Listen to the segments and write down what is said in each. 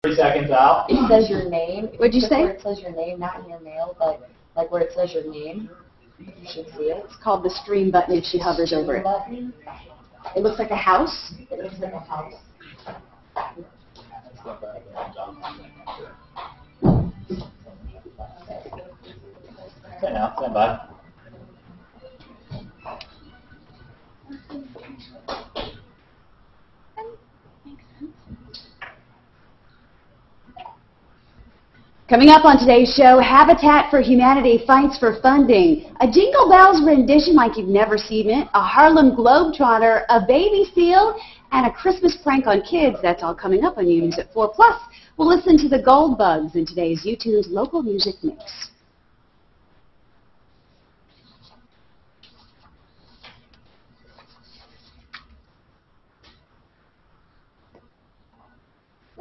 3 seconds out. It says your name. What'd you say? Where it says your name, not in your mail, but like where it says your name. You should see it. It's called the stream button if she hovers over it. Button. It looks like a house. It looks like a house. Okay, now stand by. Coming up on today's show, Habitat for Humanity fights for funding, a Jingle Bells rendition like you've never seen it, a Harlem Globetrotter, a baby seal, and a Christmas prank on kids. That's all coming up on U News at 4. Plus, we'll listen to the Gold Bugs in today's U-Tunes local music mix.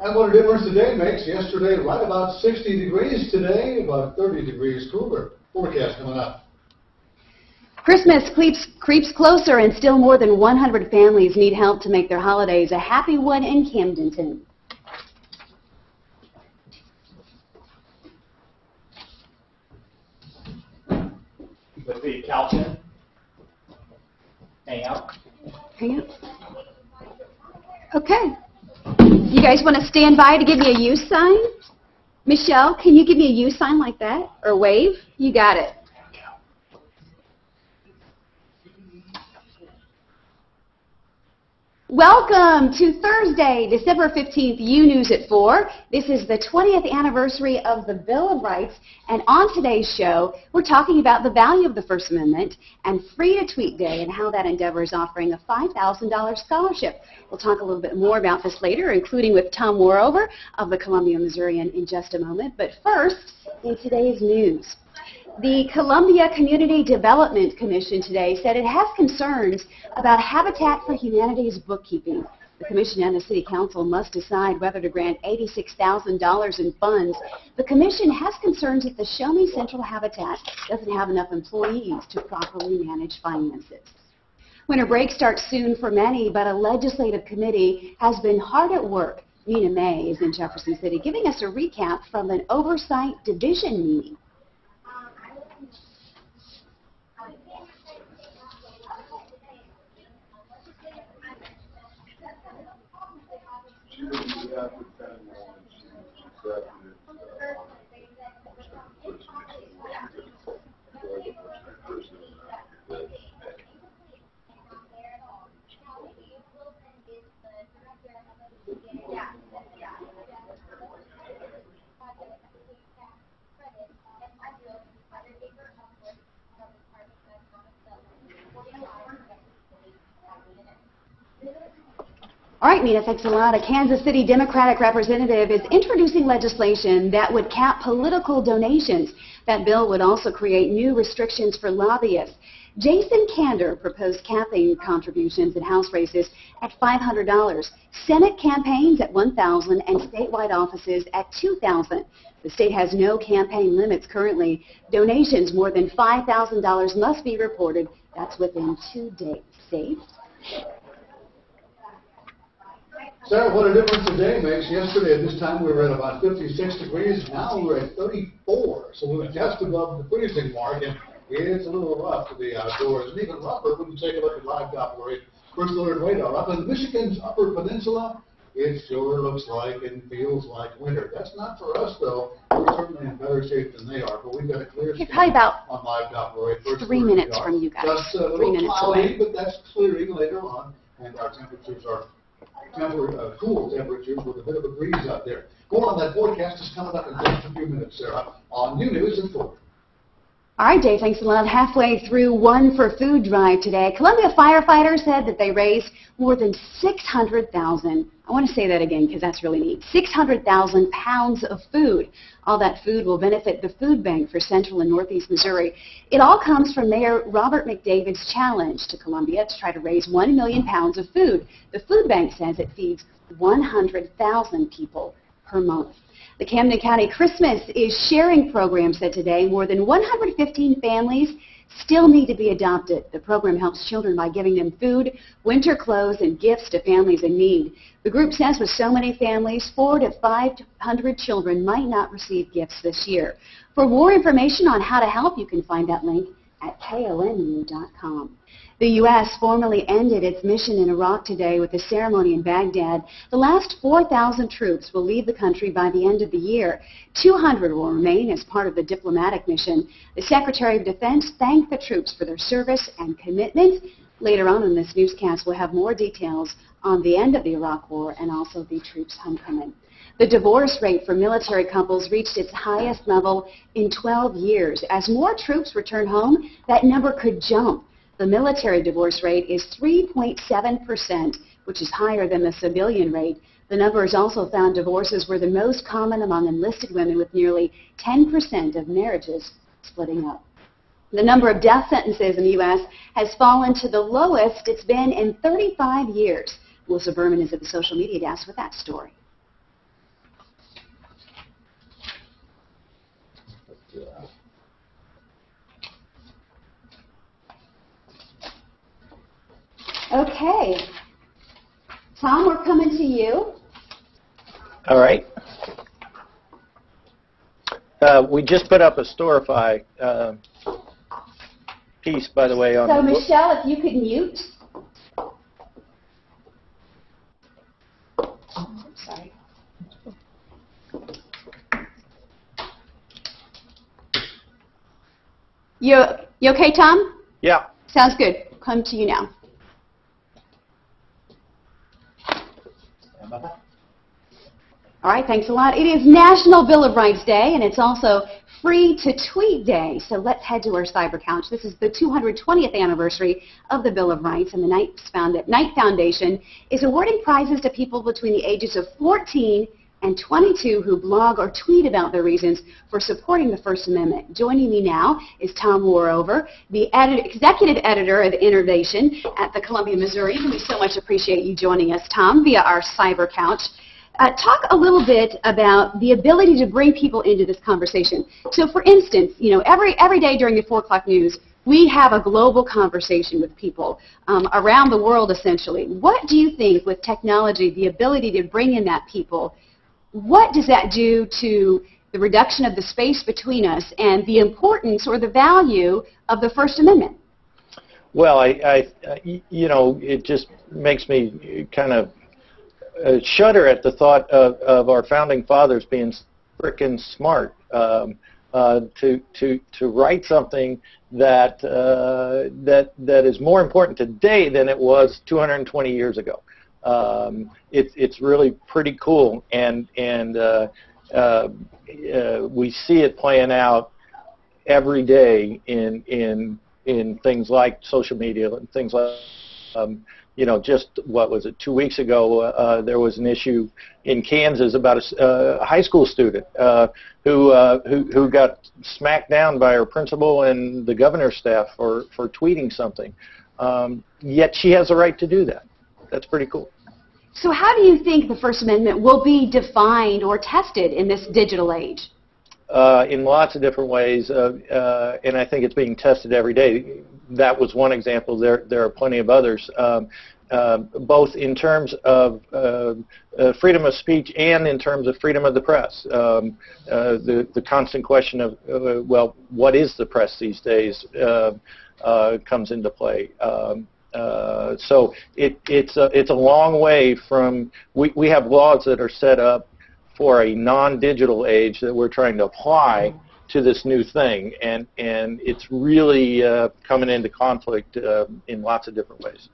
And what a difference today makes. Yesterday, right about 60 degrees. Today, about 30 degrees cooler. Forecast coming up. Christmas creeps closer, and still more than 100 families need help to make their holidays a happy one in Camdenton. With the calcium. Hangout. Hangout. Okay. You guys want to stand by to give me a U sign? Michelle, can you give me a U sign like that? Or wave? You got it. Welcome to Thursday, December 15th, U News at 4. This is the 20th anniversary of the Bill of Rights, and on today's show, we're talking about the value of the First Amendment and Free to Tweet Day and how that endeavor is offering a $5,000 scholarship. We'll talk a little bit more about this later, including with Tom Morover of the Columbia Missourian in just a moment. But first, in today's news. The Columbia Community Development Commission today said it has concerns about Habitat for Humanity's bookkeeping. The Commission and the City Council must decide whether to grant $86,000 in funds. The Commission has concerns that the Show Me Central Habitat doesn't have enough employees to properly manage finances. Winter break starts soon for many, but a legislative committee has been hard at work. Nina May is in Jefferson City giving us a recap from an Oversight Division meeting. All right, Nina, thanks a lot. A Kansas City Democratic representative is introducing legislation that would cap political donations. That bill would also create new restrictions for lobbyists. Jason Kander proposed capping contributions in House races at $500, Senate campaigns at $1,000, and statewide offices at $2,000. The state has no campaign limits currently. Donations more than $5,000 must be reported. That's within 2 days. Dave? Sarah, what a difference a day makes. Yesterday at this time we were at about 56 degrees. Now we're at 34. So we're just above the freezing mark. And it's a little rough to be outdoors. And even rougher when you take a look at live Doppler First Alert radar. Up in Michigan's Upper Peninsula, it sure looks like and feels like winter. That's not for us, though. We're certainly in better shape than they are. But we've got a clear sky probably about on live Doppler. 3 minutes from you guys. Just a little 3 minutes cloudy, away. but that's clearing later on. And our temperatures are cool temperatures with a bit of a breeze out there. More on that forecast is coming up in just a few minutes, Sarah, on U News at 4. All right, Dave, thanks a lot. Halfway through One for Food drive today, Columbia firefighters said that they raised more than 600,000. I want to say that again because that's really neat. 600,000 pounds of food. All that food will benefit the food bank for Central and Northeast Missouri. It all comes from Mayor Robert McDavid's challenge to Columbia to try to raise 1 million pounds of food. The food bank says it feeds 100,000 people per month. The Camden County Christmas is Sharing program said today more than 115 families still need to be adopted. The program helps children by giving them food, winter clothes, and gifts to families in need. The group says with so many families, 400 to 500 children might not receive gifts this year. For more information on how to help, you can find that link at KOMU.com. The U.S. formally ended its mission in Iraq today with a ceremony in Baghdad. The last 4,000 troops will leave the country by the end of the year. 200 will remain as part of the diplomatic mission. The Secretary of Defense thanked the troops for their service and commitment. Later on in this newscast, we'll have more details on the end of the Iraq War and also the troops' homecoming. The divorce rate for military couples reached its highest level in 12 years. As more troops return home, that number could jump. The military divorce rate is 3.7%, which is higher than the civilian rate. The numbers also found divorces were the most common among enlisted women, with nearly 10% of marriages splitting up. The number of death sentences in the U.S. has fallen to the lowest it's been in 35 years. Melissa Berman is at the social media desk with that story. Okay. Tom, we're coming to you. All right. We just put up a Storify piece, by the way. So, Michelle, if you could mute. Sorry. You okay, Tom? Yeah. Sounds good. Come to you now. All right, thanks a lot. It is National Bill of Rights Day, and it's also Free to Tweet Day. So let's head to our cyber couch. This is the 220th anniversary of the Bill of Rights, and the Knight Foundation is awarding prizes to people between the ages of 14 and 22 who blog or tweet about their reasons for supporting the First Amendment. Joining me now is Tom Worover, the executive editor of Innovation at the Columbia, Missouri. We so much appreciate you joining us, Tom, via our cyber couch. Talk a little bit about the ability to bring people into this conversation. So, for instance, you know, every day during the 4 o'clock news, we have a global conversation with people around the world, essentially. What do you think, with technology, the ability to bring in that people, what does that do to the reduction of the space between us and the importance or the value of the First Amendment? Well, you know, it just makes me kind of shudder at the thought of our founding fathers being frickin' smart to write something that is more important today than it was 220 years ago. It's really pretty cool, and we see it playing out every day in things like social media and things like. You know, just, what was it, 2 weeks ago, there was an issue in Kansas about a high school student who got smacked down by her principal and the governor's staff for tweeting something. Yet she has the right to do that. That's pretty cool. So how do you think the First Amendment will be defined or tested in this digital age? In lots of different ways, and I think it's being tested every day. That was one example. There are plenty of others, both in terms of freedom of speech and in terms of freedom of the press. The constant question of, well, what is the press these days comes into play. So it's a long way from, we have laws that are set up for a non-digital age that we're trying to apply to this new thing, and it's really coming into conflict in lots of different ways.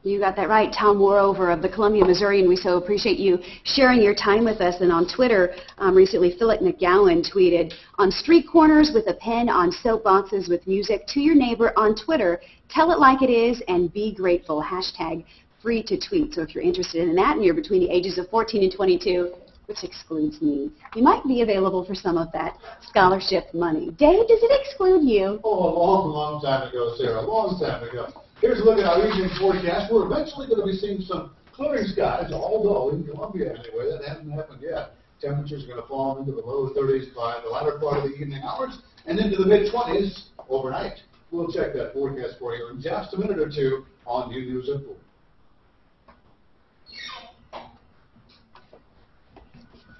You got that right. Tom Worover of the Columbia, Missouri, and we so appreciate you sharing your time with us. And on Twitter, recently Philip McGowan tweeted, "On street corners with a pen, on soapboxes with music, to your neighbor on Twitter, tell it like it is and be grateful. Hashtag free to tweet." So if you're interested in that and you're between the ages of 14 and 22, which excludes me, you might be available for some of that scholarship money. Dave, does it exclude you? Oh, a long time ago, Sarah, a long time ago. Here's a look at our evening forecast. We're eventually going to be seeing some clearing skies, although in Columbia anyway, that hasn't happened yet. Temperatures are going to fall into the low 30s by the latter part of the evening hours and into the mid-20s overnight. We'll check that forecast for you in just a minute or two on U News at 4.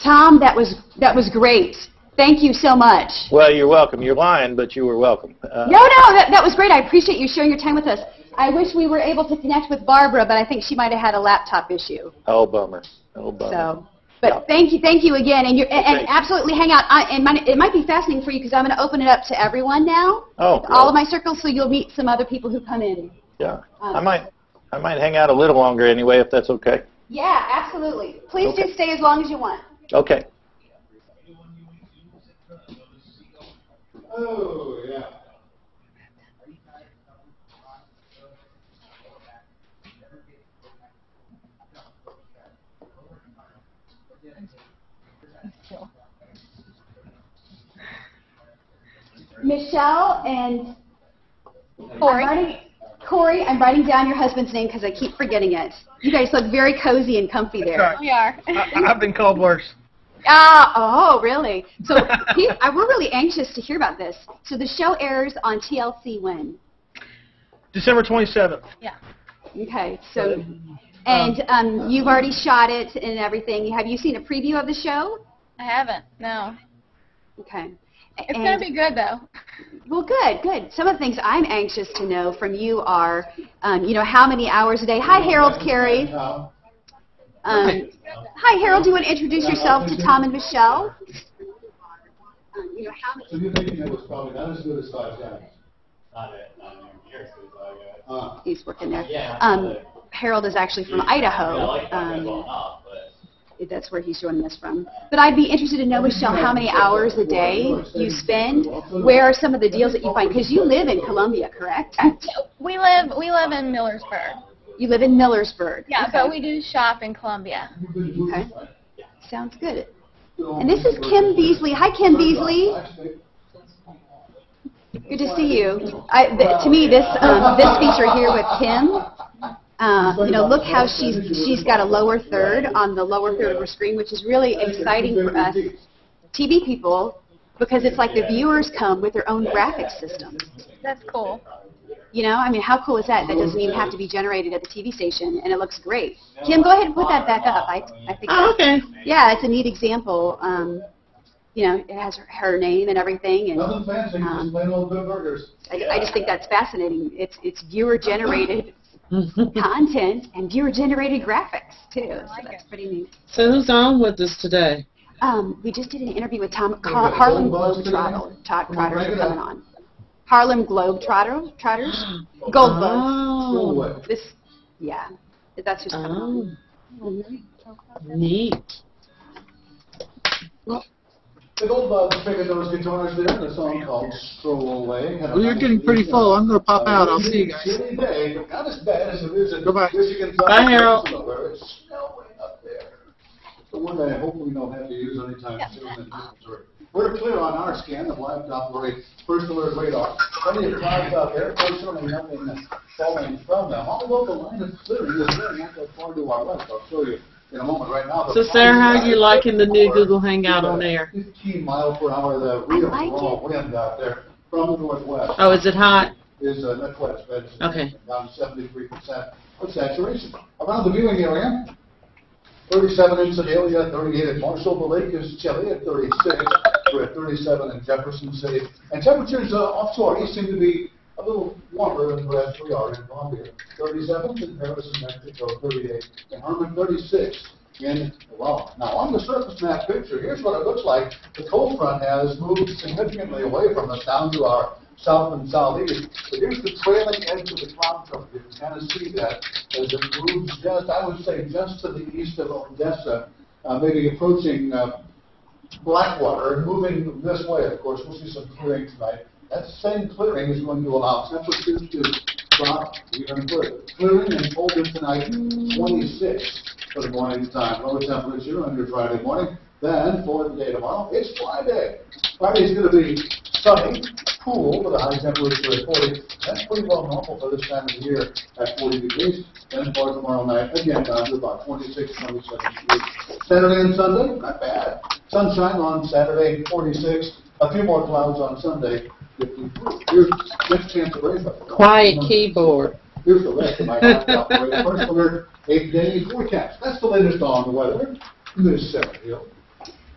Tom, that was great. Thank you so much. Well, you're welcome. You're lying, but you were welcome. No, that was great. I appreciate you sharing your time with us. I wish we were able to connect with Barbara, but I think she might have had a laptop issue. Oh, bummer. Oh, bummer. So, but thank you again, and absolutely hang out. It might be fascinating for you because I'm going to open it up to everyone now. Oh, all of my circles, so you'll meet some other people who come in. Yeah, I might hang out a little longer anyway, if that's okay. Yeah, absolutely. Please do stay as long as you want. Okay. Oh, yeah. Michelle and Corey, I'm writing down your husband's name because I keep forgetting it. You guys look very cozy and comfy there. We are. I've been called worse. Oh, really? So we're really anxious to hear about this. So the show airs on TLC when? December 27th. Yeah. Okay. So, and you've already shot it and everything. Have you seen a preview of the show? I haven't. No. Okay. It's going to be good, though. Well, good. Some of the things I'm anxious to know from you are, how many hours a day. Hi, Harold, Carey. Hi, Harold. Do you want to introduce yourself to Tom and Michelle? So you're thinking it was probably not as good as 5 guys? Not even near as good as I got. He's working there. Yeah. Harold is actually from Idaho. I like that well enough, but That's where he's joining us from. But I'd be interested to know, Michelle, how many hours a day you spend. Where are some of the deals that you find? Because you live in Columbia, correct? We live in Millersburg. You live in Millersburg. Yeah, okay. but we do shop in Columbia. Okay. Sounds good. And this is Kim Beasley. Hi, Kim Beasley. Good to see you. To me, this feature here with Kim, look how she's got a lower third on the lower third of her screen, which is really exciting for us TV people because it's like the viewers come with their own graphics system. That's cool. How cool is that? That doesn't even have to be generated at the TV station, and it looks great. Kim, go ahead and put that back up. I think. Oh, okay. Yeah, it's a neat example. It has her name and everything, and Nothing fancy, just plain old good burgers. I just think that's fascinating. It's viewer-generated content and viewer-generated graphics too. So that's pretty neat. So who's on with us today? We just did an interview with Harlem Globetrotters are coming on. Harlem Globetrotters? Gold Bug. That's who's coming on. Neat. The Gold Bug figured those guitars there in a song called Stroll Away. Well, you're getting pretty full. I'm going to pop out. I'll see you guys. Day, but not as bad as it is in Goodbye. Michigan. Bye, Harold. Where it's snowing up there. The one that I hope we don't have to use anytime soon in Missouri. We're clear on our scan of live operate first alert radar. Plenty of clouds out there. Fortunately, nothing falling from them. Although the line of clearing is very not that far to our left. I'll show you in a moment. Right now. So, Sarah, how are you liking the new Google Hangout on air? 15 miles per hour, the real raw wind out there from the northwest. Oh, is it hot? Is northwest. Okay. Down to 73% of saturation. Around the viewing area, 37 in Sedalia, 38 at Marshall. The lake is chilly at 36. We're at 37 in Jefferson City. And temperatures offshore east seem to be a little warmer than perhaps we are in Columbia. 37 in Paris and Mexico, 38 in Herman, 36 in Iran. Now, on the surface map picture, here's what it looks like. The cold front has moved significantly away from us down to our south and southeast. But here's the trailing edge of the cloud cover. You can kind of see that as it moves just, I would say, just to the east of Odessa, maybe approaching Blackwater, and moving this way. Of course, we'll see some clearing tonight. That same clearing is going to allow temperatures to drop even further. Clearing and colder tonight, 26 for the morning time. Lower temperature on your Friday morning. Then, for the day tomorrow, it's Friday. Friday's going to be sunny, cool, with a high temperature at 40. That's pretty well normal for this time of the year at 40 degrees. Then for tomorrow night, again, down to about 26, 27 degrees. Saturday and Sunday, not bad. Sunshine on Saturday, 46. A few more clouds on Sunday, 53. Here's next chance to raise up. Quiet keyboard. Here's the rest of my Hangout for the first alert, 8-day forecast. That's the latest on the weather. This Sarah Hill.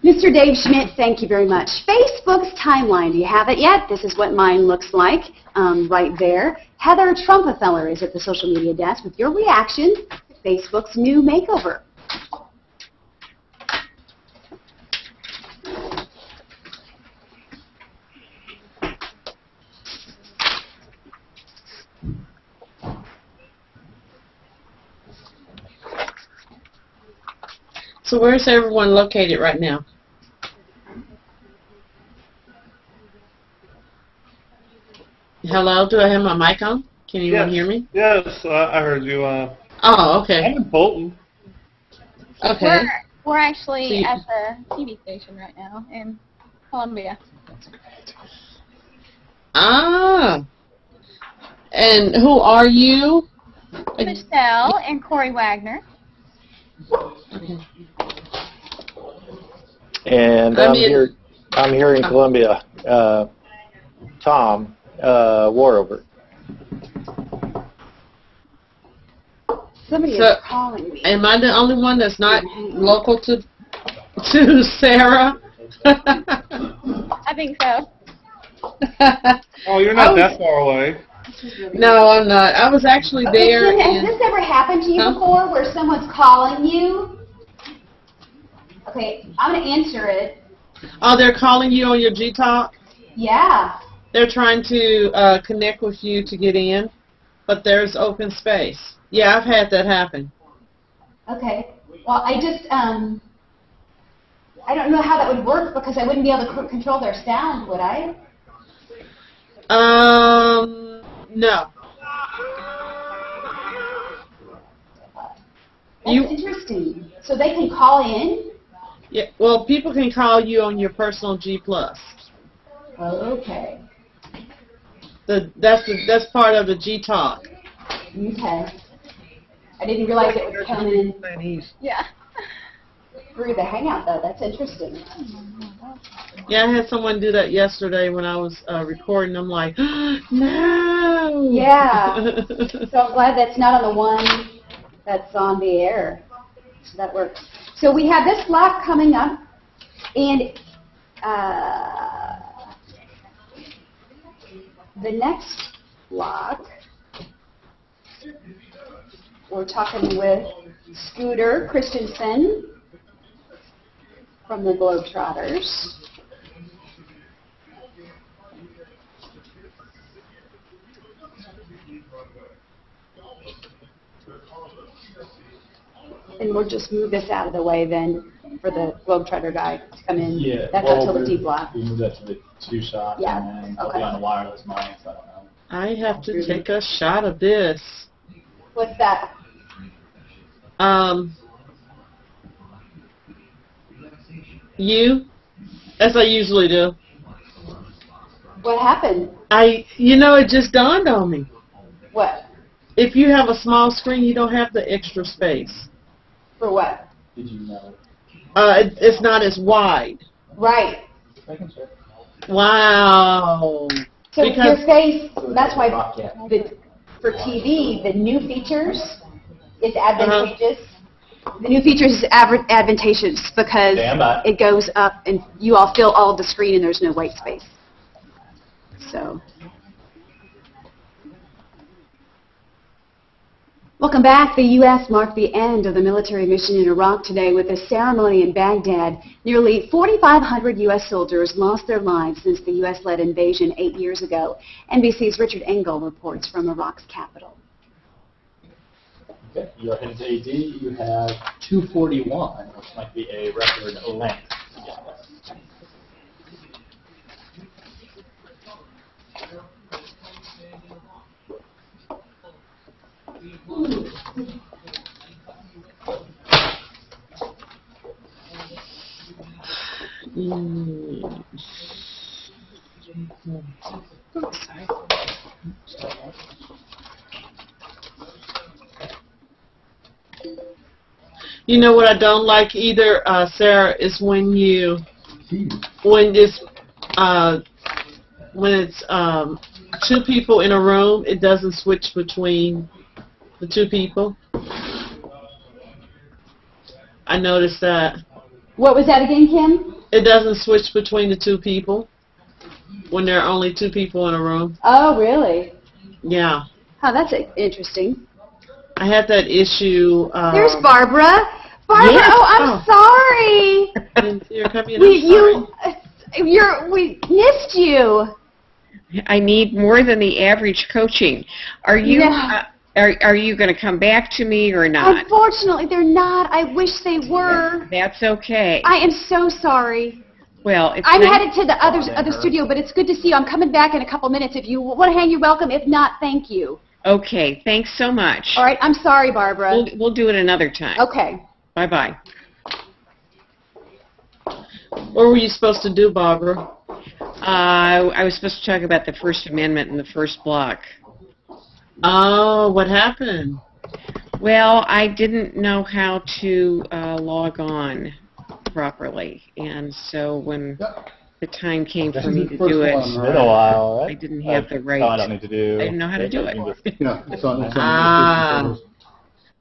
Mr. Dave Schmidt, thank you very much. Facebook's timeline, do you have it yet? This is what mine looks like right there. Heather Trumpefeller is at the social media desk with your reaction to Facebook's new makeover. So where's everyone located right now? Hello, do I have my mic on? Can anyone hear me? Yes, I heard you. Oh, okay. I'm in Bolton. Okay. We're actually So you- at the TV station right now in Columbia. Ah. And who are you? Michelle and Corey Wagner. Okay. And I'm I'm in- here. I'm here in Columbia. Tom Warover. Somebody So- is calling me. Am I the only one that's not local to Sarah? I think so. Oh, you're not that far away. No, I'm not. I was actually there. Okay, Tim, has in- this ever happened to you Huh? before where someone's calling you? Okay, I'm going to answer it. Oh, they're calling you on your G-Talk? Yeah. They're trying to connect with you to get in, but there's open space. Yeah, I've had that happen. Okay. Well, I just, I don't know how that would work because I wouldn't be able to control their sound, would I? No. That's interesting. So they can call in? Yeah. Well, people can call you on your personal G+. Oh, okay. That's part of the G-Talk. Okay. I didn't realize it would come in Yeah. through the Hangout, though. That's interesting. Yeah, I had someone do that yesterday when I was recording. I'm like, no. Yeah. So I'm glad that's not on the one that's on the air. So that works. So we have this block coming up, and the next block, we're talking with Scooter Christensen from the Globetrotters. And we'll just move this out of the way then for the Globetrotter guy to come in. Yeah. That's well, until the D block. We move that to the 2 shot. Yeah, And then I'll okay. be on the wireless mic, so I don't know. I have to take a shot of this. What's that? You, as I usually do. What happened? It just dawned on me. What? If you have a small screen, you don't have the extra space. For what? Did you know? It's not as wide. Right. Making sure. Wow. So Because- your face, So that's why rock, yeah. for TV, the new features is advantageous. The new features is advantageous because Stand by. it goes up and you all fill all of the screen and there's no white space. So. Welcome back. The U.S. marked the end of the military mission in Iraq today with a ceremony in Baghdad. Nearly 4,500 U.S. soldiers lost their lives since the U.S.-led invasion 8 years ago. NBC's Richard Engel reports from Iraq's capital. Okay, you're headed to AD. You have 241, which might be a record length. You know what I don't like either, Sarah, is when it's two people in a room, it doesn't switch between the two people. I noticed that. What was that again, Kim? It doesn't switch between the two people when there are only two people in a room. Oh, really? Yeah. Oh, that's interesting. I had that issue. There's Barbara. Barbara, Yes. oh, I'm sorry. You're coming in. We missed you. I need more than the average coaching. Are you are you going to come back to me or not? Unfortunately, they're not. I wish they were. That's okay. I am so sorry. Well, it's I'm nice. headed to the other studio, but it's good to see you. I'm coming back in a couple minutes. If you want to hang, you're welcome. If not, thank you. Okay, thanks so much. All right, I'm sorry, Barbara. We'll do it another time. Okay. Bye-bye. What were you supposed to do, Barbara? I was supposed to talk about the First Amendment in the first block. Oh, what happened? Well, I didn't know how to log on properly, and so when the time came for me to do it, It's been a while, right? I didn't have the right. Oh, I don't need to do. I didn't know how to do it. Yeah, it's on. Ah.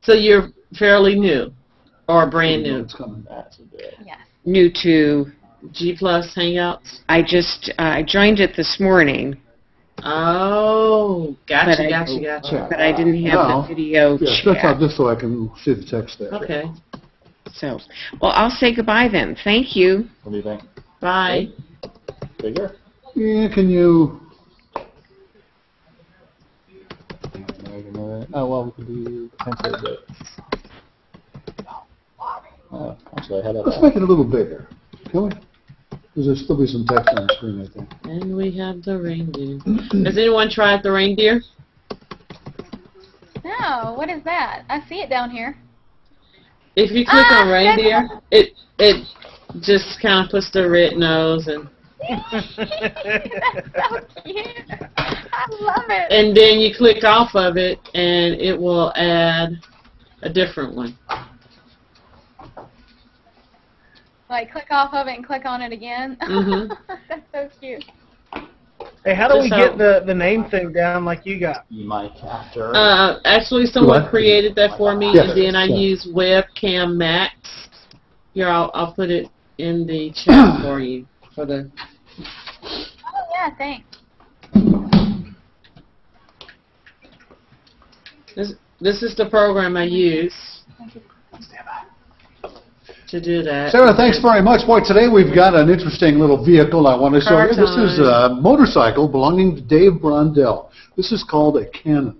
So you're fairly new, or brand new? It's coming. New to. G Plus Hangouts? I just joined it this morning. Oh, gotcha. But I didn't have the video Yes, chat. that's all, just so I can see the text there. Okay. So, well, I'll say goodbye then. Thank you. What do you think? Bye. Bigger? Yeah, can you? Oh, well, we could do potentially Oh, actually, I had that. Let's make it a little bigger, can we? Because there'll still be some text on the screen, I think. And we have the reindeer. Has anyone tried the reindeer? No, what is that? I see it down here. If you click on reindeer, that's- it just kind of puts the red nose and. That's so cute. I love it. And then you click off of it, and it will add a different one. Like, click off of it and click on it again. Mhm. That's so cute. Hey, how do we Just get the name thing down like you got? You might capture. Actually, someone What? created that for me, Yes. and then I use Webcam Max. Here, I'll put it in the chat for you. For the. Oh, yeah, thanks. This is the program I use to do that. Sarah, thanks very much. Boy, today we've got an interesting little vehicle I want to show you. This is a motorcycle belonging to Dave Brondell. This is called a Cannon.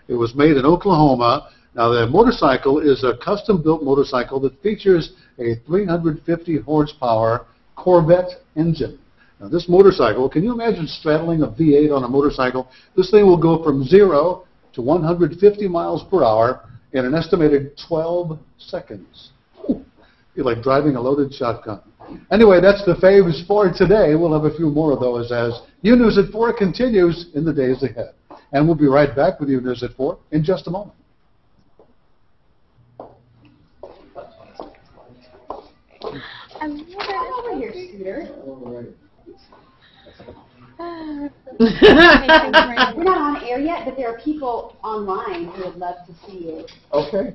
It was made in Oklahoma. Now, the motorcycle is a custom-built motorcycle that features a 350 horsepower Corvette engine. Now, this motorcycle, can you imagine straddling a V8 on a motorcycle? This thing will go from 0 to 150 miles per hour in an estimated 12 seconds. You're like driving a loaded shotgun. Anyway, that's the faves for today. We'll have a few more of those as U News at 4 continues in the days ahead. And we'll be right back with U News at 4 in just a moment. I love it. Over here, Scooter. We're not on air yet, but there are people online who would love to see you. Okay.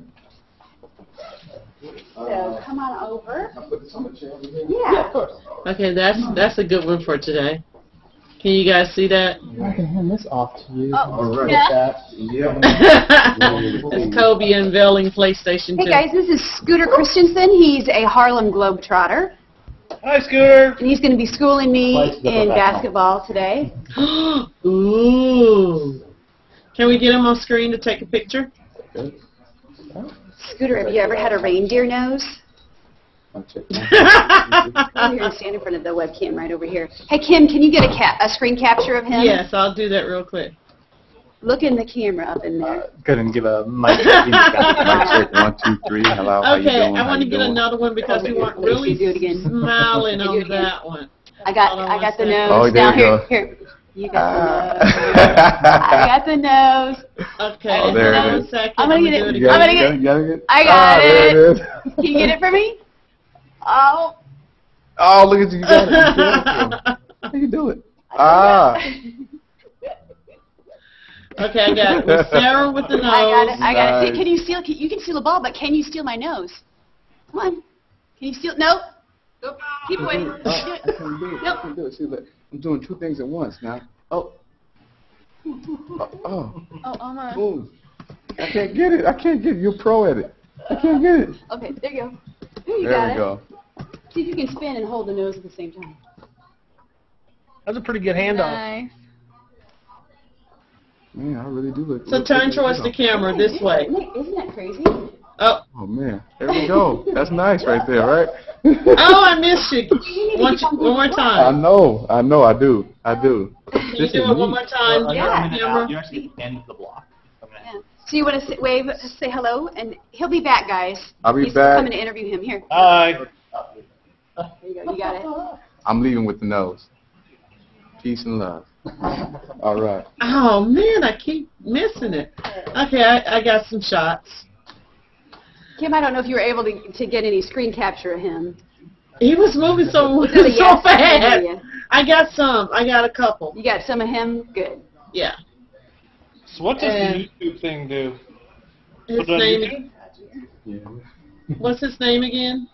So come on over. I'll put this on the chair over here. Yeah. Of course. Okay, that's a good one for today. Can you guys see that? I can hand this off to you. Oh, All right. yeah. That's Kobe unveiling PlayStation 2. Hey guys, this is Scooter Christensen. He's a Harlem Globetrotter, Hi, Scooter. and he's going to be schooling me Twice the in professional. basketball today. Ooh. Can we get him on screen to take a picture? Scooter, have you ever had a reindeer nose? Come here and stand in front of the webcam right over here. Hey Kim, can you get a screen capture of him? Yes, I'll do that real quick. Look in the camera up in there. Go ahead and give a mic. Mic check, 1, 2, 3. Hello, how you Okay, doing? I How want to you get doing? another one because we weren't really Do it again. smiling Do it on again. that one. I got the nose. Oh, there now you go. here. You got the nose. I got the nose. Okay, Oh, there hold it on is. a second. I'm gonna get do it. it I'm again. gonna get You got it? I got there it. it is. Can you get it for me? Oh. Oh, look at you. You got it. You got it. How you doing? Ah. Okay, I got it. With Sarah with the nose. I got it. Nice. Can you steal? You can steal the ball, but can you steal my nose? Come on. Can you steal? Nope. Nope. Keep away. I can do it. I can do it. See, look, I'm doing two things at once now. Oh. Oh. Oh, Alma. Boom. I can't get it. I can't get it. You're pro at it. I can't get it. Okay, there you go. You There got we it. go. See if you can spin and hold the nose at the same time. That's a pretty good handoff. Nice. Man, I really do look. So turn towards the camera this way. Isn't that crazy? Oh. Oh man, there we go. That's nice right there, right? Oh, I missed you. One more I time. know, I do. Can you do it one more time? Yeah. You actually end the block. Yeah. So you want to wave, say hello, and he'll be back, guys. I'll be He's back. coming to interview him. Here. Hi. There you go. You got it. I'm leaving with the nose. Peace and love. All right. Oh, man, I keep missing it. Okay, I got some shots. Kim, I don't know if you were able to get any screen capture of him. He was moving so, Was it a yes so or a fast. no? I got some. I got a couple. You got some of him? Good. Yeah. So what does And the YouTube thing do? His Put it on name. Yeah. What's his name again?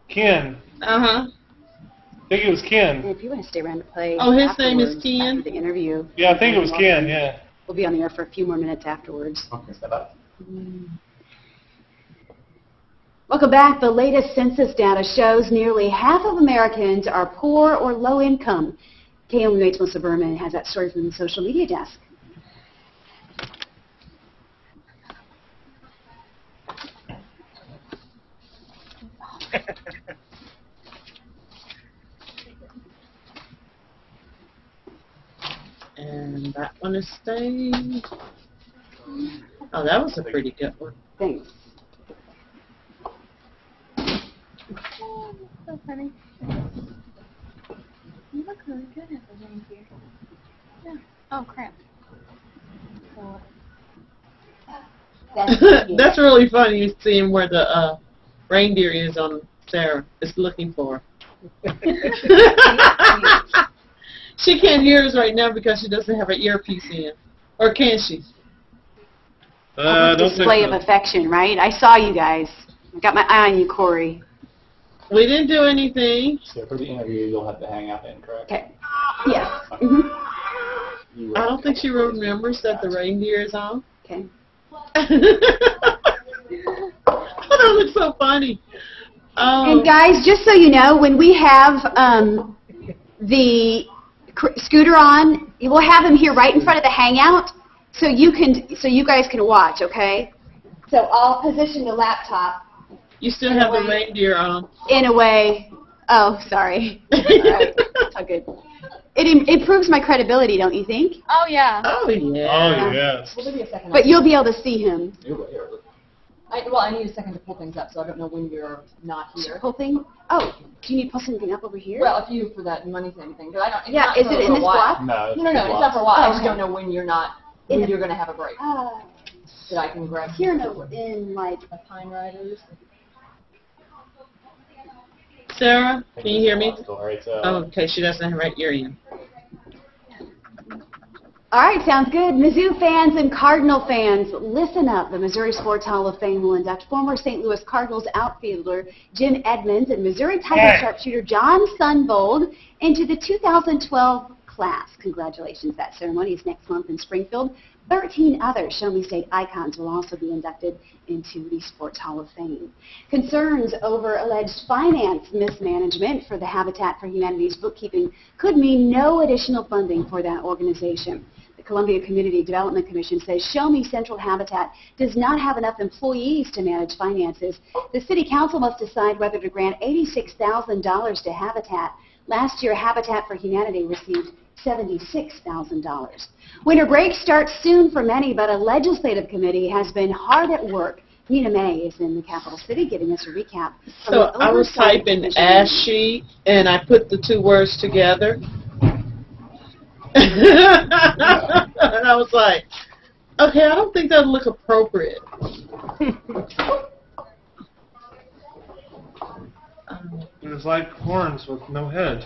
Ken. Uh-huh. I think it was Ken. If you want to stay around to play Oh, his name is afterwards, Ken? after the interview. Yeah, I think it was Ken, yeah. We'll be on the air for a few more minutes afterwards. Okay, step up. Welcome back. The latest census data shows nearly half of Americans are poor or low income. KOMU-8's Melissa Berman has that story from the social media desk. And that one is staying. Oh, that was a pretty good one. Thanks. So funny. You look really good at the reindeer. Yeah. Oh, crap. That's really funny seeing where the reindeer is on Sarah. Is looking for her. She can't hear us right now because she doesn't have her earpiece in. Or can she? Don't Display think of so. affection, right? I saw you guys. I got my eye on you, Corey. We didn't do anything. So for the interview, you'll have the Hangout in, correct? Okay. Yeah. You I don't think she remembers that the reindeer is on. Okay. That looks so funny. And guys, just so you know, when we have the scooter on, we'll have him here right in front of the Hangout, so you guys can watch. Okay. So I'll position the laptop. You still have the reindeer on. In a way. Oh, sorry. All right. All good. It improves my credibility, don't you think? Oh, yeah. Oh, yeah. Oh, yes. We'll give you a second. But you'll be able to see him. I need a second to pull things up, so I don't know when you're not here. Whole thing? Oh, do you need to pull something up over here? Well, if you for that money thing, because I don't. It's Yeah, not is for it in a this while. block? No, No, it's not for a while. I just okay. don't know when you're not. When you're going to have a break. That I can grab. Here in like the Pine Riders. Sarah, can you hear me? Story, so Oh, okay, she doesn't have her right ear in. All right, sounds good. Mizzou fans and Cardinal fans, listen up. The Missouri Sports Hall of Fame will induct former St. Louis Cardinals outfielder Jim Edmonds and Missouri Tiger sharpshooter John Sunbold into the 2012 class. Congratulations. That ceremony is next month in Springfield. 13 other Show Me State icons will also be inducted into the Sports Hall of Fame. Concerns over alleged finance mismanagement for the Habitat for Humanity's bookkeeping could mean no additional funding for that organization. The Columbia Community Development Commission says Show Me Central Habitat does not have enough employees to manage finances. The City Council must decide whether to grant $86,000 to Habitat. Last year, Habitat for Humanity received $76,000. Winter break starts soon for many, but a legislative committee has been hard at work. Nina May is in the capital city giving us a recap. from So the I was Oversight typing Commission. ash sheet, and I put the two words together. And I was like, okay, I don't think that would look appropriate. It's like horns with no head.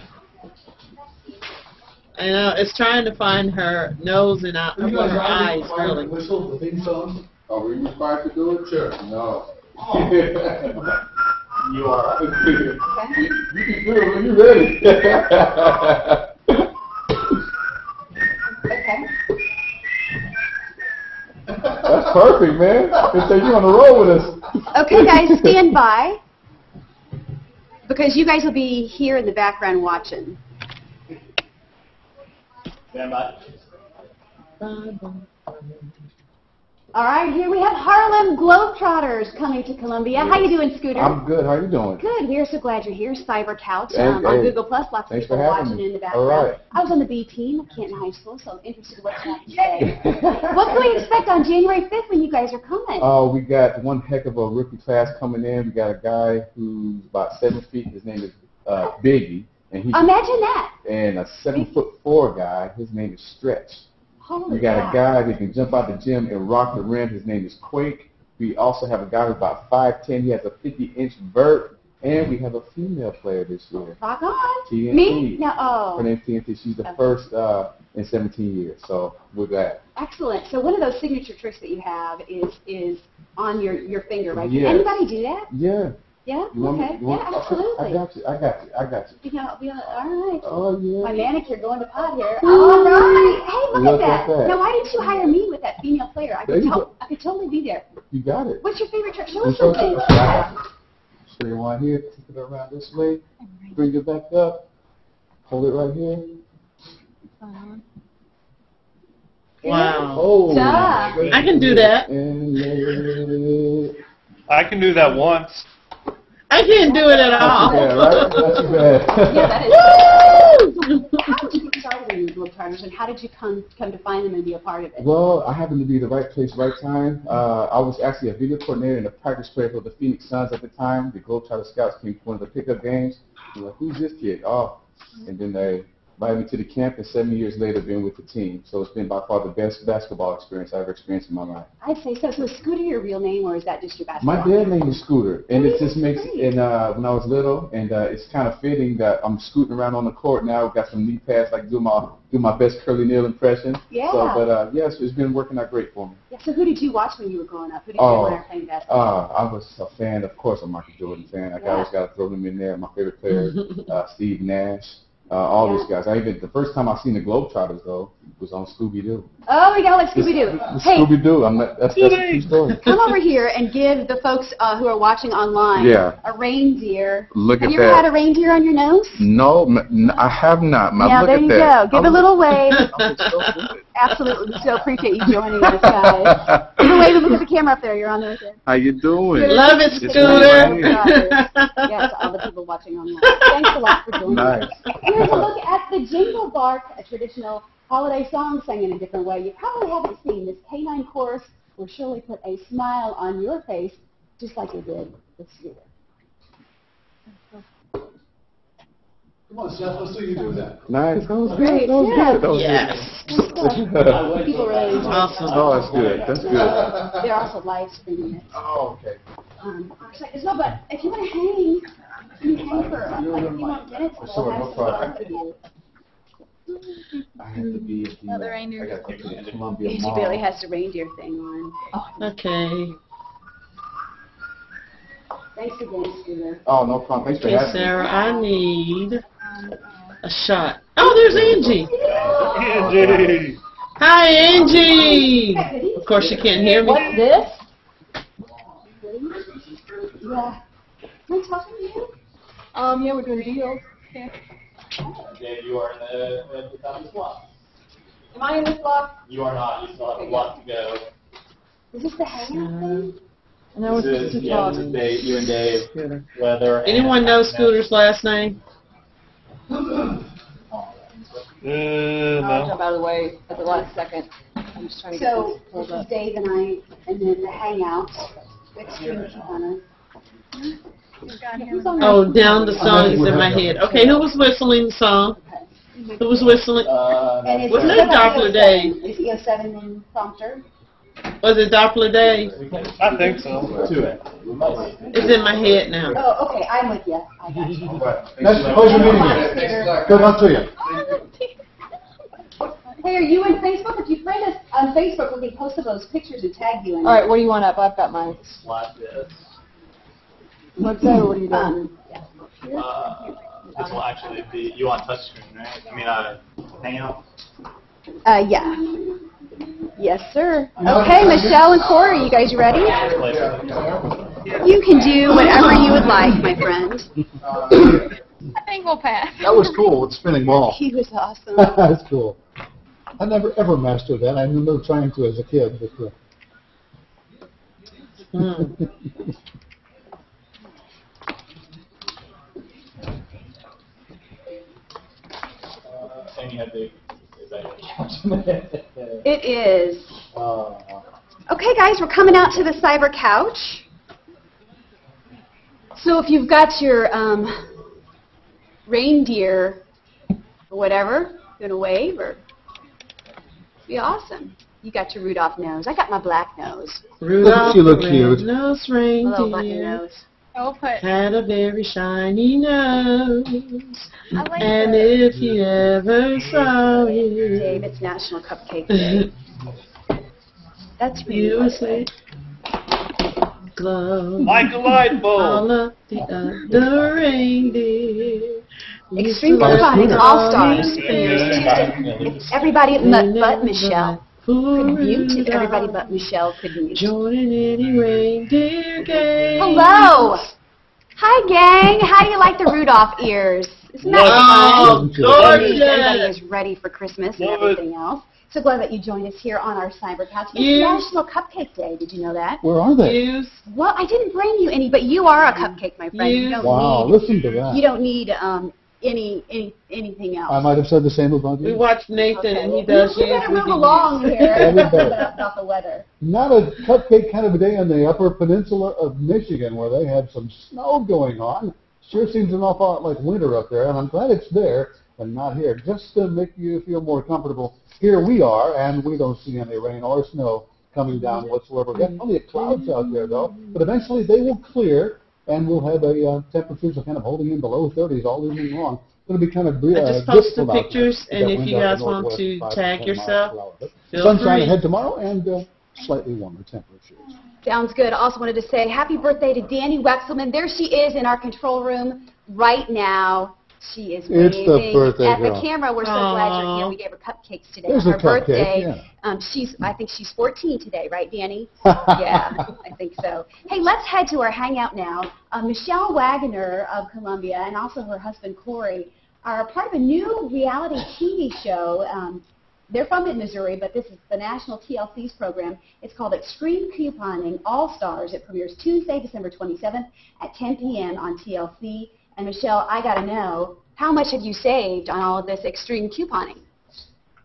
I know, it's trying to find her nose and her eyes, really. Whistle the theme song? Are we required to do it? Sure. No. You are. You can do it when you're ready. Okay. That's perfect, man. They say you're on the road with us. Okay, guys, stand by. Because you guys will be here in the background watching. Stand by. All right, here we have Harlem Globetrotters coming to Columbia. How you doing, Scooter? I'm good. How you doing? Good. We are so glad you're here. Cyber Couch Hey, on hey. Google Plus. Lots of Thanks people for having watching me. in the background. All right. I was on the B team at Canton High School, so I'm interested in what you have to say. What can we expect on January 5th when you guys are coming? We got one heck of a rookie class coming in. We got a guy who's about 7 feet. His name is Biggie, and he's Imagine that. and a 7'4" guy. His name is Stretch. Holy We got cow. a guy who can jump out the gym and rock the rim. His name is Quake. We also have a guy who's about 5'10". He has a 50-inch vert. And we have a female player this year. Rock on. TNT. Me? No. Oh. Her name's TNT. She's the first in 17 years. So we're glad. Excellent. So one of those signature tricks that you have is on your finger, right? Yes. Can anybody do that? Yeah. Yeah? You want me- Okay. you want- Yeah, absolutely. I got you. I got you. I got you. You know, all right. Oh, yeah. My manicure going to pot here. All right. Hey, look Look at at that. that. Now, why didn't you hire me with that female player? I There could, you go. I could totally be there. You got it. What's your favorite trick? Show us Let's go something. to it. Show you one here. Take it around this way. Bring it back up. Hold it right here. Wow. Oh. Duh. I can do that. And let it. I can do that once. I can't do it at all. Yeah, right? Not too bad. Yeah, that is. How did you get started in the Globetrotters, and how did you come to find them and be a part of it? Well, I happened to be the right place, right time. I was actually a video coordinator and a practice player for the Phoenix Suns at the time. The Globetrotter Scouts came to one of the pickup games. I'm like, who's this kid? Oh, and then they invited me to the camp, and 7 years later, been with the team. So it's been by far the best basketball experience I've ever experienced in my life. I'd say so. So is Scooter your real name, or is that just your basketball My dad's name is Scooter, and it just makes. great. And when I was little, and it's kind of fitting that I'm scooting around on the court now. Got some knee pads, like do my best Curly Neal impression. Yeah. So, but yes, it's been working out great for me. Yeah, so who did you watch when you were growing up? Who did you admire playing basketball? I was a fan, of course, a Michael Jordan fan. I always got to throw them in there. My favorite players, Steve Nash, all these guys. The first time I seen the Globetrotters though was on Scooby-Doo. Oh, we got like Scooby-Doo. Hey, Scooby-Doo. That's a true story. come over here and give the folks who are watching online a reindeer. Look Have at you ever that. had a reindeer on your nose? No, I have not. Now, Look there at you that. go. Give a little wave. Absolutely. We so appreciate you joining us, guys. Give a wave and look at the camera up there. You're on there. Right there. How you doing? Love it, It's Scooter. Yes, all the people watching online. Thanks a lot for joining us. Here's a look at the Jingle Bark, a traditional holiday song sung in a different way. You probably haven't seen this canine chorus will surely put a smile on your face, just like it did with Scooter. Come on, Seth, let's see you do that. Nice. That was Great. good. That was Yeah. good. That was Yes. good. People really enjoy Awesome. it. Oh, that's good. That's good. They're also live streaming it. Oh, okay. As well, but if you want to hang, you can hang for like a few more minutes. Sure, We'll have no some problem. fun with you. I have to be at the, Another reindeer. I got to go to the Columbia Angie Mall. Bailey has the reindeer thing on. Okay. Thanks again, Scooter. Oh, no problem. Thanks for Okay, having me. Sarah, I need a shot. Oh, there's Angie. Angie! Hi, Angie. Of course, you can't hear me. What's this? Yeah. Am I talking to you? Yeah, we're doing deals. Yeah. Dave, you are in the top of this block. Am I in this block? You are not. You still have a block to go. Is this the hangout thing? No, it's This is Dave, you and Dave. Weather. Anyone know Scooter's last name? I'll No. jump out of the way at the last second. I'm just trying to get So, this this pulled is up. Dave and I, and then the hangout. Extreme Hunter. Oh, down the song is in my head. Okay, who was whistling the song? Who was whistling? And it's Was it Doppler Dave? Is EO7 in prompter? Was it Doppler Dave? I think so. To it. It's in my head now. Oh, okay, I'm with you. I got you. Nice pleasure meeting you. Good luck to you. Hey, are you on Facebook? If you friend us on Facebook, we can post some of those pictures and tag you in. All right, what do you want up? I've got mine. Slide this. What's that? What are you doing? This will actually be, you want touchscreen, right? I mean, Hangout? Yeah. Yes, sir. Okay, Michelle and Corey, you guys ready? You can do whatever you would like, my friend. I think we'll pass. That was cool with spinning ball. He was awesome. That's cool. I never ever mastered that. I remember trying to as a kid. But, And you had the, It is. Okay, guys, we're coming out to the cyber couch. So if you've got your reindeer or whatever, you want to wave or be awesome. You got your Rudolph nose. I got my black nose. Rudolph You look the cute. red-nosed My little button reindeer nose. I'll put. had a very shiny nose. I like And the- if you ever saw Dave, it, it's National Cupcake Day. That's really you would lovely. say, glow. Like a light bulb. All of the other reindeer. Extreme Couponing All-Stars premieres Tuesday. Everybody but Michelle could mute. Everybody but Michelle could mute. Joining any reindeer game. Hello! Hi, gang! How do you like the Rudolph ears? Isn't that Oh, fun? gorgeous! Everybody is ready for Christmas and Love it. everything else. So glad that you joined us here on our Cyber Couch. It's Yes. National Cupcake Day. Did you know that? where are they? Use. Well, I didn't bring you any, but you are a cupcake, my friend. You don't Wow, need, listen to that. you don't need anything else. I might have said the same about We you. watched Nathan Okay, and he well, does you use. better we move do along use. here. Yeah, we better. About the weather. Not a cupcake kind of a day on the upper peninsula of Michigan where they had some snow going on. Sure seems an awful lot like winter up there, and I'm glad it's there and not here. Just to make you feel more comfortable, here we are, and we don't see any rain or snow coming down whatsoever. We've got plenty of clouds out there, though, but eventually they will clear, and we'll have a temperatures of kind of holding in below 30s all evening long. It'll be kind of I just posted difficult out there pictures, with and that if wind you out the guys want northwest, to 5 to tag 10 miles yourself, per hour. But feel sunshine free. ahead tomorrow and slightly warmer temperatures. Sounds good. Also wanted to say happy birthday to Danny Wexelman. There she is in our control room right now. She is It's the waving birthday at girl. the camera. We're so glad you're here. Aw. We gave her cupcakes today There's on a her cupcake, birthday. yeah. I think she's 14 today, right, Danny? Yeah, I think so. Hey, let's head to our hangout now. Michelle Wagoner of Columbia and also her husband Corey are part of a new reality TV show. They're from Missouri, but this is the national TLC's program. It's called Extreme Couponing All Stars. It premieres Tuesday, December 27th at 10 p.m. on TLC. And Michelle, I got to know, how much have you saved on all of this extreme couponing?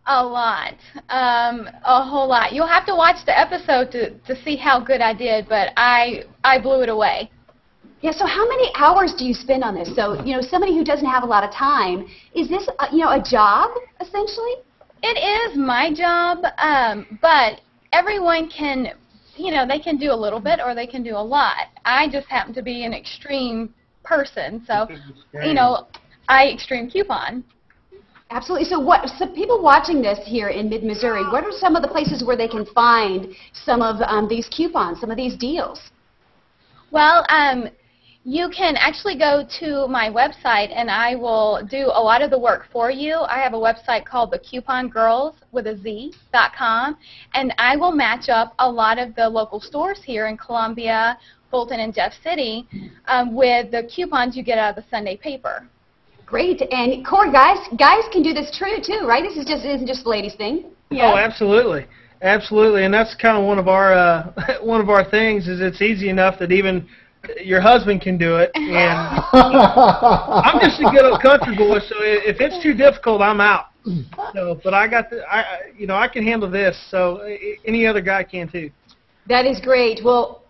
A lot. A whole lot. You'll have to watch the episode to see how good I did, but I blew it away. Yeah, so how many hours do you spend on this? So, somebody who doesn't have a lot of time, is this, a job, essentially? It is my job, but everyone can, they can do a little bit or they can do a lot. I just happen to be an extreme person, so, I extreme coupon. Absolutely. So people watching this here in mid-Missouri, what are some of the places where they can find some of these coupons, some of these deals? Well, you can actually go to my website and I will do a lot of the work for you. I have a website called thecoupongirls.com, and I will match up a lot of the local stores here in Columbia, Fulton, and Jeff City with the coupons you get out of the Sunday paper. Great. And Corey, guys can do this too, right? This isn't just the ladies' thing. Oh, absolutely, absolutely, and that's kind of one of our things. Is it's easy enough that even your husband can do it, and I'm just a good old country boy. So if it's too difficult, I'm out. So, but I can handle this. So any other guy can too. That is great. Well,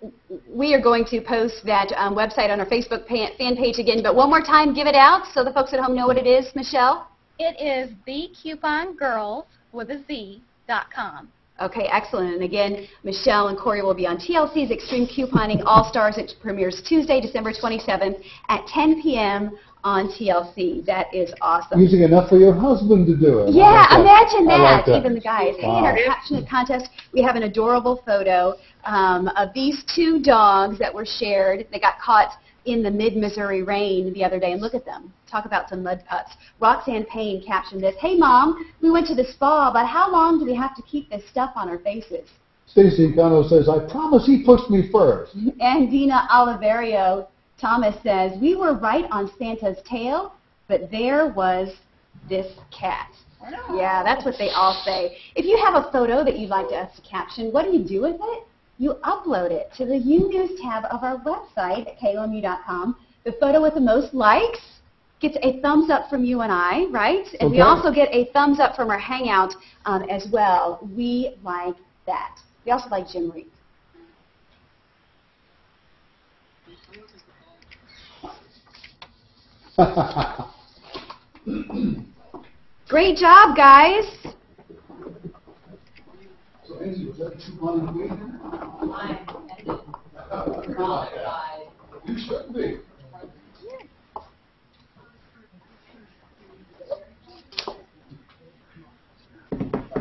we are going to post that website on our Facebook fan page again, but one more time, give it out so the folks at home know what it is, Michelle. It is thecoupongirls.com. Okay, excellent. And again, Michelle and Corey will be on TLC's Extreme Couponing All-Stars. It premieres Tuesday, December 27th at 10 p.m. on TLC. That is awesome. Using enough for your husband to do it. Yeah, I like imagine I like that. Even the guys. Hey, in our Wow. caption contest, we have an adorable photo of these two dogs that were shared. They got caught in the mid-Missouri rain the other day, and look at them. Talk about some mud pups. Roxanne Payne captioned this, "Hey, Mom, we went to the spa, but how long do we have to keep this stuff on our faces?" Stacy Cano says, I promise he pushed me first. And Dina Oliverio Thomas says, "We were right on Santa's tail, but there was this cat." Yeah, that's what they all say. If you have a photo that you'd like us to caption, what do you do with it? You upload it to the U News tab of our website at KOMU.com. The photo with the most likes gets a thumbs up from you and I, right? And we Okay. also get a thumbs up from our Hangout as well. We like that. We also like Jim Reed. Great job, guys. So, Angie, was that 200 feet? You should be.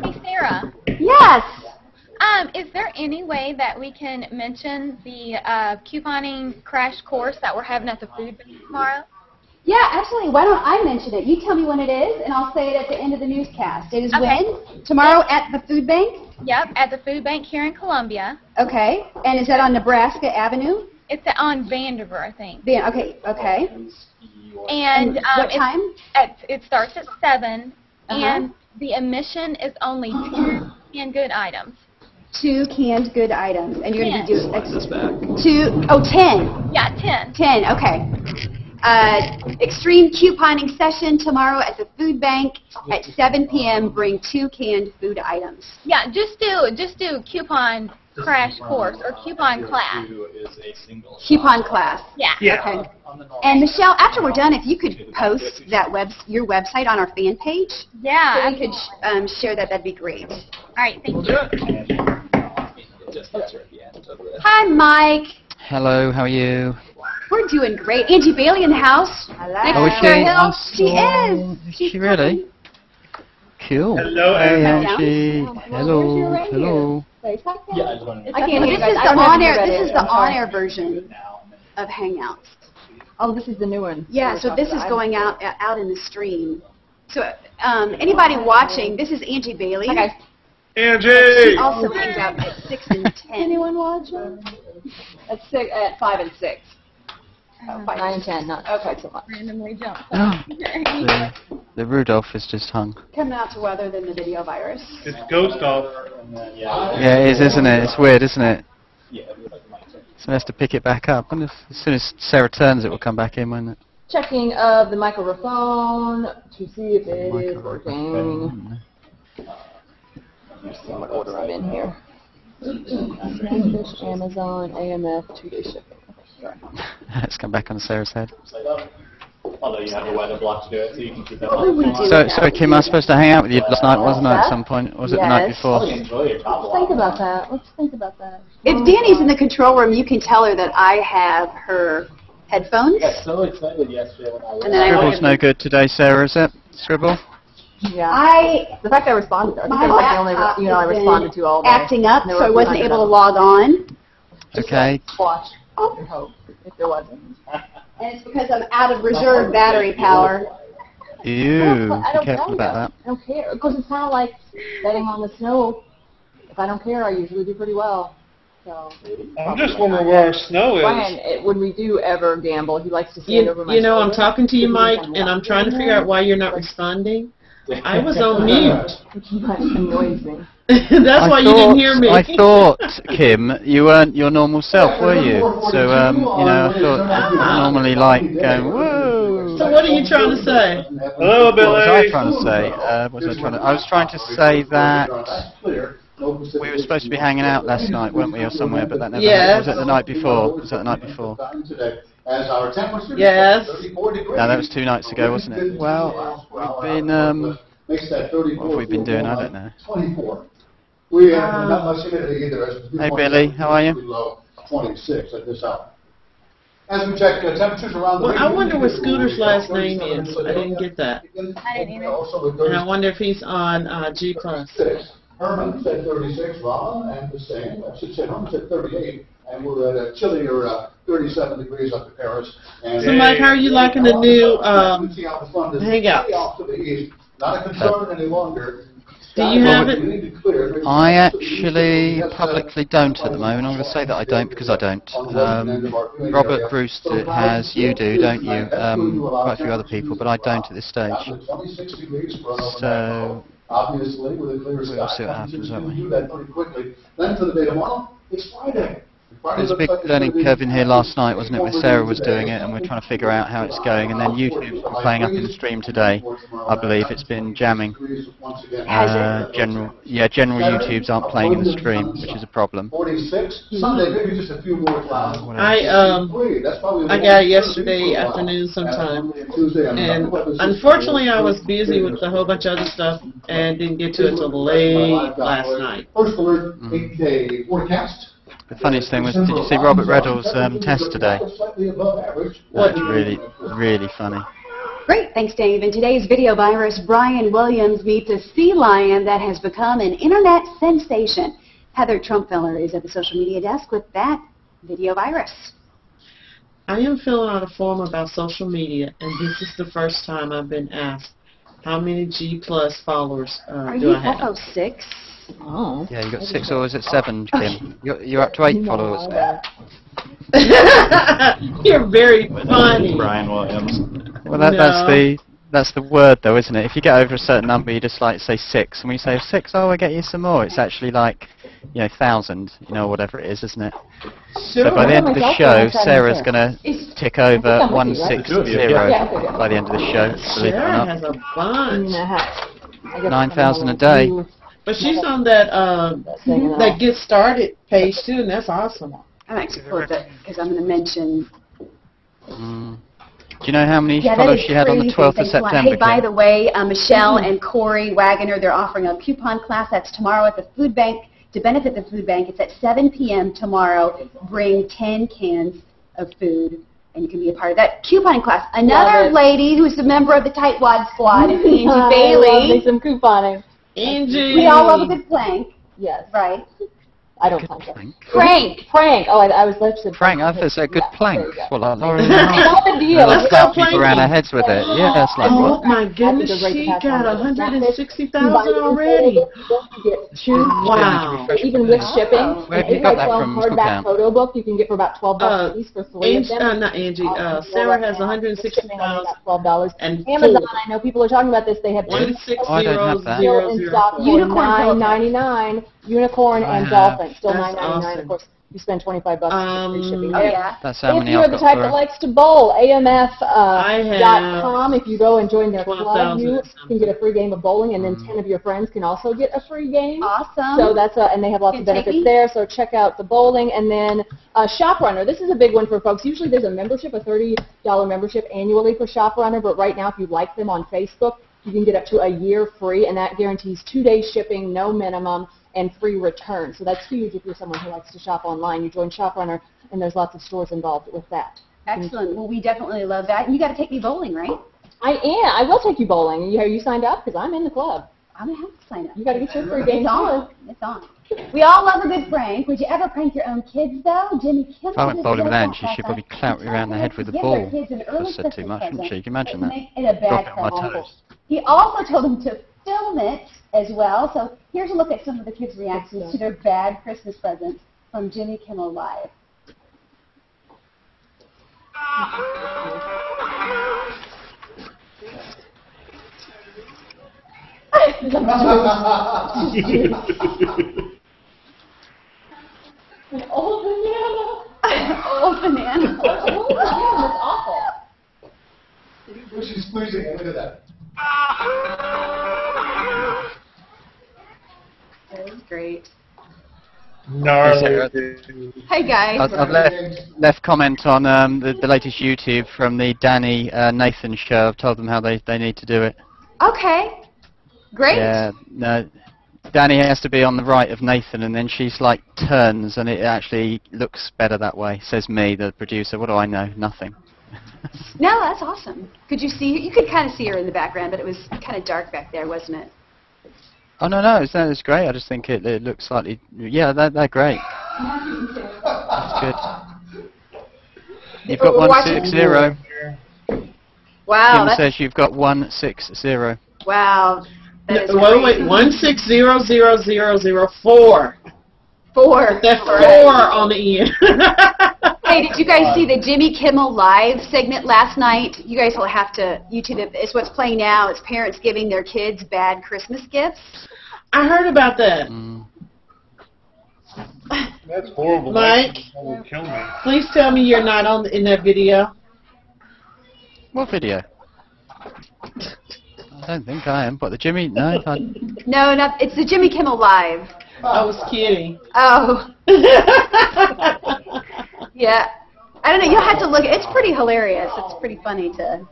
Hey, Sarah. Yes. Is there any way that we can mention the couponing crash course that we're having at the food bank tomorrow? Yeah, absolutely. Why don't I mention it? You tell me when it is, and I'll say it at the end of the newscast. It is Okay. when? Tomorrow at the food bank? Yep, at the food bank here in Columbia. Okay. And is that on Nebraska Avenue? It's on Vandiver, I think. Okay. Okay. And what time? It starts at 7, Uh-huh. and the admission is only 2 canned good items. 2 canned good items. And you're going to be 10. doing 10. Yeah, 10. 10, okay. Extreme couponing session tomorrow at the food bank at 7 p.m. Bring 2 canned food items. Yeah, just do coupon crash course or coupon class. Coupon class. Yeah. Okay. And Michelle, after we're done, if you could post that your website on our fan page, Yeah. so we could share that, that'd be great. All right, thank you. Hi, Mike. Hello, how are you? We're doing great. Angie Bailey in the house. Next Oh, is to she? Sarah Hill. I She saw- is. Is she really? Cool. Hello, Hey, Angie. Angie. Hello. Hello. I can't hear This you is guys. I the don't have on-air. you ready. This is the I'm sorry. on-air version of Hangouts. Oh, this is the new one. Yeah, so this is going out in the stream. So anybody watching, this is Angie Bailey. Hi, guys. Angie! She also hangs out at 6 and 10. Anyone watching? At 5 and 6. 5, 9 and 10, not quite so much. Randomly jump. Oh, the Rudolph is just hung. Coming out to weather than the video virus. It's Ghost Off. Yeah, it is, isn't it? It's weird, isn't it? So it has to pick it back up. And as soon as Sarah turns, it will come back in, won't it? Checking of the microphone to see if it is working. Let's see what order I'm in here. English, Amazon, AMF, 2-day shipping. Let's come back on Sarah's head. Although you have a weather block to do it, so you can keep that What would we on. do? So Kim, I was supposed to hang out with you last night, wasn't I, at some point? Or was it the night Yes. before? Probably enjoy your top Let's think about that. Let's think about that. If Danny's in the control room, you can tell her that I have her headphones. I got so excited yesterday when I And then I Scribble's no good today, Sarah, is it? Scribble? Yeah. The fact I responded, I think My that was like the only laptop email I has been responded to all day. acting up, And there so I were wasn't 300 able to of them. log on. Okay. Watch. And hope, if there wasn't. And it's because I'm out of reserve battery power. Ew, I be don't careful care. about that. I don't care. Because it's kind of like betting on the snow. If I don't care, I usually do pretty well. So. I'm just wondering where our snow is. Brian, when we do ever gamble, he likes to stand over my You know, I'm shoulder. talking to you, Mike, and I'm trying to figure out why you're not responding. I was on mute. Which annoys me. That's why you didn't hear me. I thought, Kim, you weren't your normal self, were you? So, you know, I thought you normally like going, whoa. So what are you trying to say? Hello, Billy. What was I trying to say? I was trying to say that we were supposed to be hanging out last night, weren't we, or somewhere, but that never happened. Was it the night before? Was it the night before? As our temperature Yes. 34 degrees. No, that was 2 nights ago, wasn't it? Well, we've been, Makes that 34 what have we been doing? I don't know. 24. We have not much humidity either. Hey, Billy, how are you? Below 26 at this hour. As we check temperatures around the Well, I region, wonder what Scooter's last 37 name is. I didn't get that. I didn't either. Also with And I wonder if he's on G+. 36. Herman's at 36, Rolla, and the same. I should say Herman's at 38, and we're at a chillier 37 degrees up in Paris. And So, Mike, how are you liking the new Hangout? Off to the east. Not a concern any longer. Do you have it? I actually publicly don't at the moment. I'm going to say that I don't because I don't. Robert Bruce has, you do, don't you? Quite a few other people, but I don't at this stage. So obviously, with a clear sky, we'll see what happens, won't we? do that pretty quickly. Then for the day tomorrow, it's Friday. There's a big learning curve in here last night, wasn't it, where Sarah was doing it, and we're trying to figure out how it's going. And then YouTube's been playing up in the stream today. I believe it's been jamming. General YouTubes aren't playing in the stream, which is a problem. 46. Sunday, maybe just a few more clouds. I got it yesterday afternoon sometime, and unfortunately I was busy with a whole bunch of other stuff and didn't get to it till late last night. First alert, 8-day forecast. The funniest thing was, did you see Robert Reddle's test today? That's really, really funny. Great, thanks, Dave. In today's video virus, Brian Williams meets a sea lion that has become an internet sensation. Heather Trumpfeller is at the social media desk with that video virus. I am filling out a form about social media, and this is the first time I've been asked how many G+ followers do I have. Are you 6? Oh. Yeah, you got 6 or is it 7, Kim? You're up to 8 followers. You're very funny. Brian Williams. Well, that's the word, though, isn't it? If you get over a certain number, you just like say 6, and when you say 6, oh, I'll get you some more. It's actually like, 1,000, whatever it is, isn't it? So by the end of the show, Sarah's going to tick over 160 by the end of the show. Believe it or Sarah not. has a bunch. 9,000 a day. But she's on that that Get Started page too, and that's awesome. I'm actually pull it up because I'm going to mention. Do you know how many followers she had on the 12th of September? Hey, by the way, Michelle and Corey Wagoner, they're offering a coupon class. That's tomorrow at the food bank to benefit the food bank. It's at 7 p.m. tomorrow. Bring 10 cans of food, and you can be a part of that couponing class. Another lady who's a member of the Tightwad Squad is Angie Bailey. Some couponing. Angie. We all love a good plank. Yes. Right. I don't plank. Prank. Prank. Oh, I was left to Prank, I thought it's a good plank. Well, like Lauren slap people around her heads with it. Yeah, it's like, Oh what? my goodness, she got 160,000 already. Wow. Even with shipping. Where have you got that from, Mr. Hardback photo book you can get for about $12 a piece for 3 of them. Not Angie. Sarah has 160,000 $12. and Amazon, I know people are talking about this. They have 160,000 I don't have that. still in stock for $9.99. Unicorn and dolphin, still That's $9.99. awesome. Of course, you spend $25 for free shipping. Oh, yeah. That's how If many you're I've the got type for that her. likes to bowl, have AMF.com, if you go and join their club, 12,000 you or can get a free game of bowling, and then 10 of your friends can also get a free game. Awesome. So that's and they have lots of benefits there. So check out the bowling, and then Shop Runner. This is a big one for folks. Usually there's a membership, a $30 membership annually for Shop Runner, but right now if you like them on Facebook, you can get up to a year free, and that guarantees 2 days shipping, no minimum, and free return. So that's huge if you're someone who likes to shop online. You join Shop Runner, and there's lots of stores involved with that. Excellent. Well, we definitely love that. And you got to take me bowling, right? I am. I will take you bowling. Are you signed up? Because I'm in the club. I'm going to have to sign up. You got to get your free game. It's on. It's on. We all love a good prank. Would you ever prank your own kids, though? Jimmy Kimmel. If I went bowling with Angie, she'd probably clout me around the head with a ball. I said too much, wouldn't she? Can you imagine that? Make it a bad Drop it on my prank. toes. He also told them to film it as well. So here's a look at some of the kids' reactions to their bad Christmas presents from Jimmy Kimmel Live. An old banana. Old banana. Old banana. That's awful. She's squeezing it. Look at that. That was great. Gnarly. Hey guys. I've left comment on the latest YouTube from the Danny Nathan show. I've told them how they need to do it. Okay. Great. Yeah, no, Danny has to be on the right of Nathan, and then she's like turns, and it actually looks better that way. Says me, the producer. What do I know? Nothing. No, that's awesome. Could you see? You could kind of see her in the background, but it was kind of dark back there, wasn't it? Oh no, it's great. I just think it looks slightly. Yeah, they're great. That's good. You've got 160. Wow. Kim says you've got 160. Wow. That is wait, 1600004. 4. That's 4 on the end. Hey, did you guys see the Jimmy Kimmel Live segment last night? You guys will have to YouTube it. It's what's playing now. It's parents giving their kids bad Christmas gifts. I heard about that. That's horrible. Mike, That would kill me. please tell me you're not in that video. What video? I don't think I am. But the Jimmy? No. No, not. It's the Jimmy Kimmel Live. I was kidding. Oh. Yeah. I don't know. You'll have to look. It's pretty hilarious. It's pretty funny to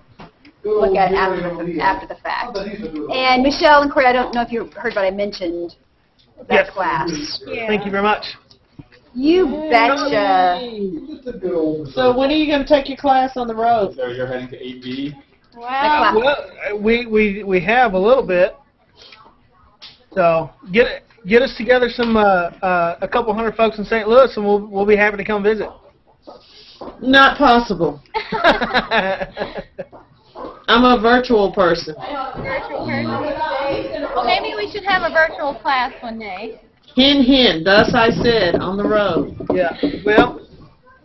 look at after the fact. And Michelle and Corey, I don't know if you heard what I mentioned. That class. Yeah. Thank you very much. You betcha. So when are you going to take your class on the road? So you're heading to 8B? Wow. Well, we have a little bit. So get us together some a couple hundred folks in St. Louis, and we'll be happy to come visit. Not possible. I'm a virtual person. Virtual person. Well, maybe we should have a virtual class one day. Hen, thus I said, on the road. Yeah. Well,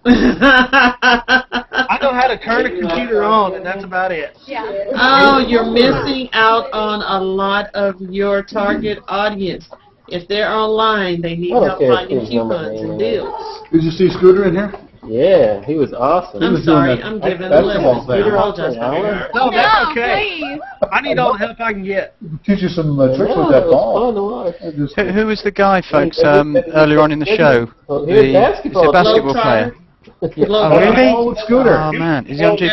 I know how to turn a computer on, and that's about it. Yeah. Oh, you're missing out on a lot of your target audience. If they're online, they need help finding coupons and deals. Did you see Scooter in here? Yeah, he was awesome. I'm sorry, I'm giving a little. Scooter all just No, that's okay. Please. I need all the help I can get. Teach you some tricks with that ball. Who was the guy, folks, earlier on in the show? He's a basketball player. Oh, really? Oh, Scooter. Oh, man. Is he on G+?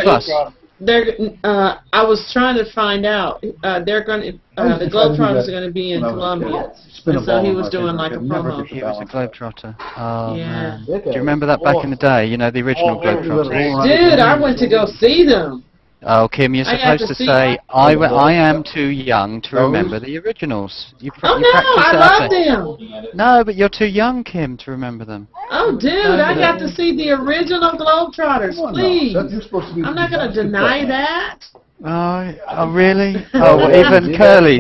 I was trying to find out. They're going to. The Globetrotters are going to be in Columbia, and so he was doing like a promo. He was a Globetrotter. Oh, Yeah. man. Do you remember that back in the day? You know, the original Globetrotters? Dude, I went to go see them. Oh, Kim, you're supposed to say, I am too young to remember the originals. Oh, no, I love them. No, but you're too young, Kim, to remember them. Oh, dude, I got to see the original Globetrotters, please. I'm not going to deny that. Oh, really? Oh, well, even Curly.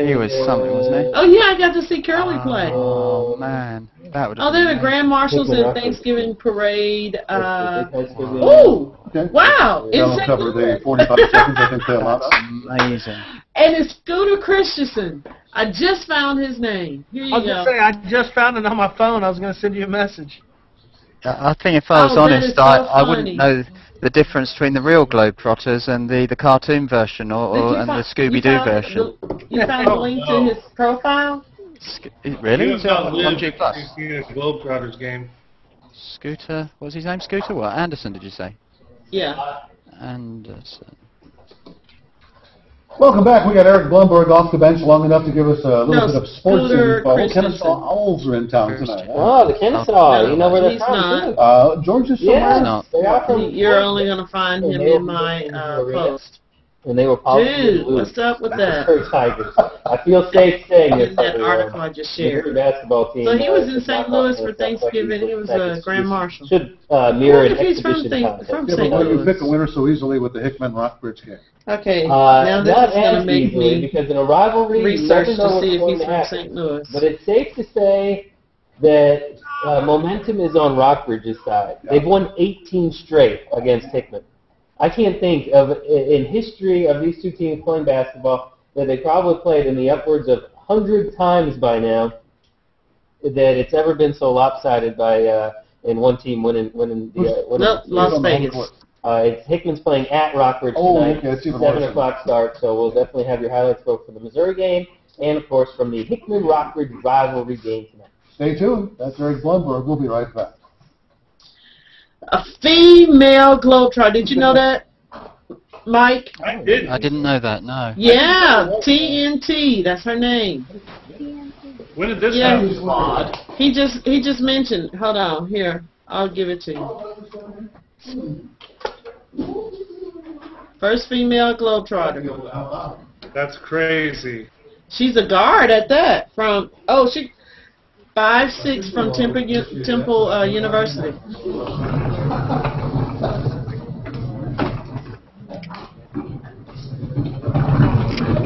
He was something, wasn't he? Oh, yeah, I got to see Curly play. Oh, man. That would have Oh, they're the Grand Marshals in Thanksgiving Parade. Oh, wow. That'll cover the 45 seconds, I think they'll allow. Amazing. And it's Scooter Christensen. I just found his name. Here you I was go. going to say, I just found it on my phone. I was going to send you a message. I think if I was that honest, is so I wouldn't funny. know the difference between the real Globetrotters and the cartoon version and the Scooby-Doo version. You found a link to his profile? Really? Is it on G+? Globetrotters game. Scooter, what was his name? Scooter what? Anderson, did you say? Yeah. Anderson. Welcome back. We got Eric Blumberg off the bench long enough to give us a little bit of sports Scooter info. Christensen. Kennesaw Owls are in town tonight. Oh, the Kennesaw. You know where they're He's from, not. too. George is Yeah, not. they are from. You're only going to find him in my post. And they were probably Dude, what's up with that? Tigers. I feel safe saying In that article I just shared. Basketball team. So he was in St. Louis for Thanksgiving. He was a Grand Marshal. Should mirror an He's from exhibition contest. from Yeah, St. but why do you Louis. pick a winner so easily with the Hickman Rockbridge game? Okay, now this not is going to as make easily, me because in a rivalry, research you never know to see if what's he's going from to happen. St. Louis. But it's safe to say that momentum is on Rockbridge's side. They've won 18 straight against Hickman. I can't think of, in history of these two teams playing basketball, that they probably played in the upwards of 100 times by now, that it's ever been so lopsided by in one team winning No, Las Vegas. It's Hickman's playing at Rockbridge tonight, okay, that's even 7 worse. o'clock start, so we'll definitely have your highlights both from the Missouri game and, of course, from the Hickman-Rockbridge rivalry game tonight. Stay tuned. That's Eric Blumberg. We'll be right back. A female Globetrotter. Did you know that, Mike? I did. I didn't know that, no. Yeah, TNT. That's her name. When did this Yeah. happen, Claude? He just mentioned. Hold on, here. I'll give it to you. First female globetrotter. That's crazy. She's a guard at that. She 5'6" from Temple University.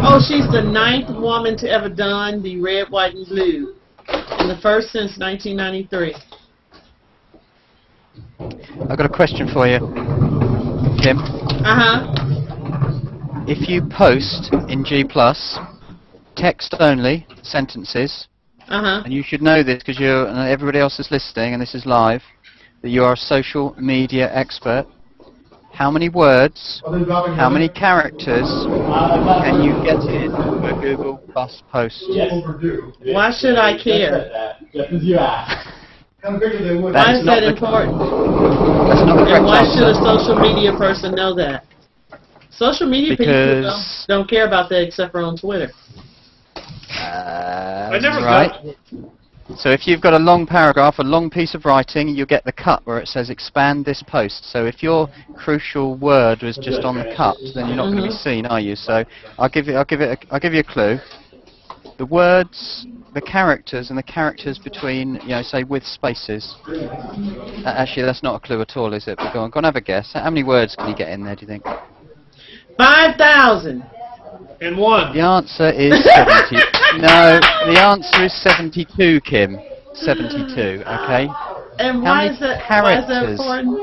Oh, she's the 9th woman to ever don the red, white, and blue, and the first since 1993. I've got a question for you, Kim. If you post in G+, text only, sentences, and you should know this because everybody else is listening and this is live, that you are a social media expert. How many words, how many characters can you get in a Google Plus post? Why should I care? Why is that important? That's not the correct And why answer. should a social media person know that? Social media people don't care about that except for on Twitter. I never right. So if you've got a long paragraph, a long piece of writing, you get the cut where it says expand this post. So if your crucial word was just on the cut, then you're not going to be seen, are you? So I'll give you a clue. The words, the characters, and the characters between, say with spaces. Actually, that's not a clue at all, is it? But go on and have a guess. How many words can you get in there, do you think? 5,000. In one. The answer is 70. No, the answer is 72, Kim. 72, okay? And How why many is that characters? important?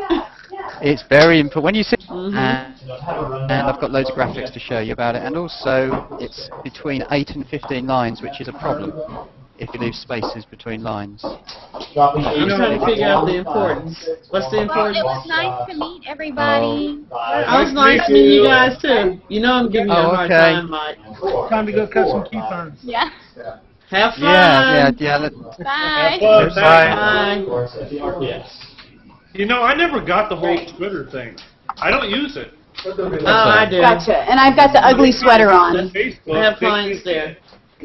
It's very important. When you see and I've got loads of graphics to show you about it, and also it's between 8 and 15 lines, which is a problem if you leave spaces between lines. I'm trying to figure out the importance. What's the importance? It was nice to meet everybody. It was nice to meet you guys too. You know I'm giving you a hard time, Mike. Time to go cut some coupons. Yeah. Have fun. Yeah. Bye. Bye. You know, I never got the whole Twitter thing. I don't use it. Oh, I do. Gotcha. And I've got the ugly sweater on, I have clients there.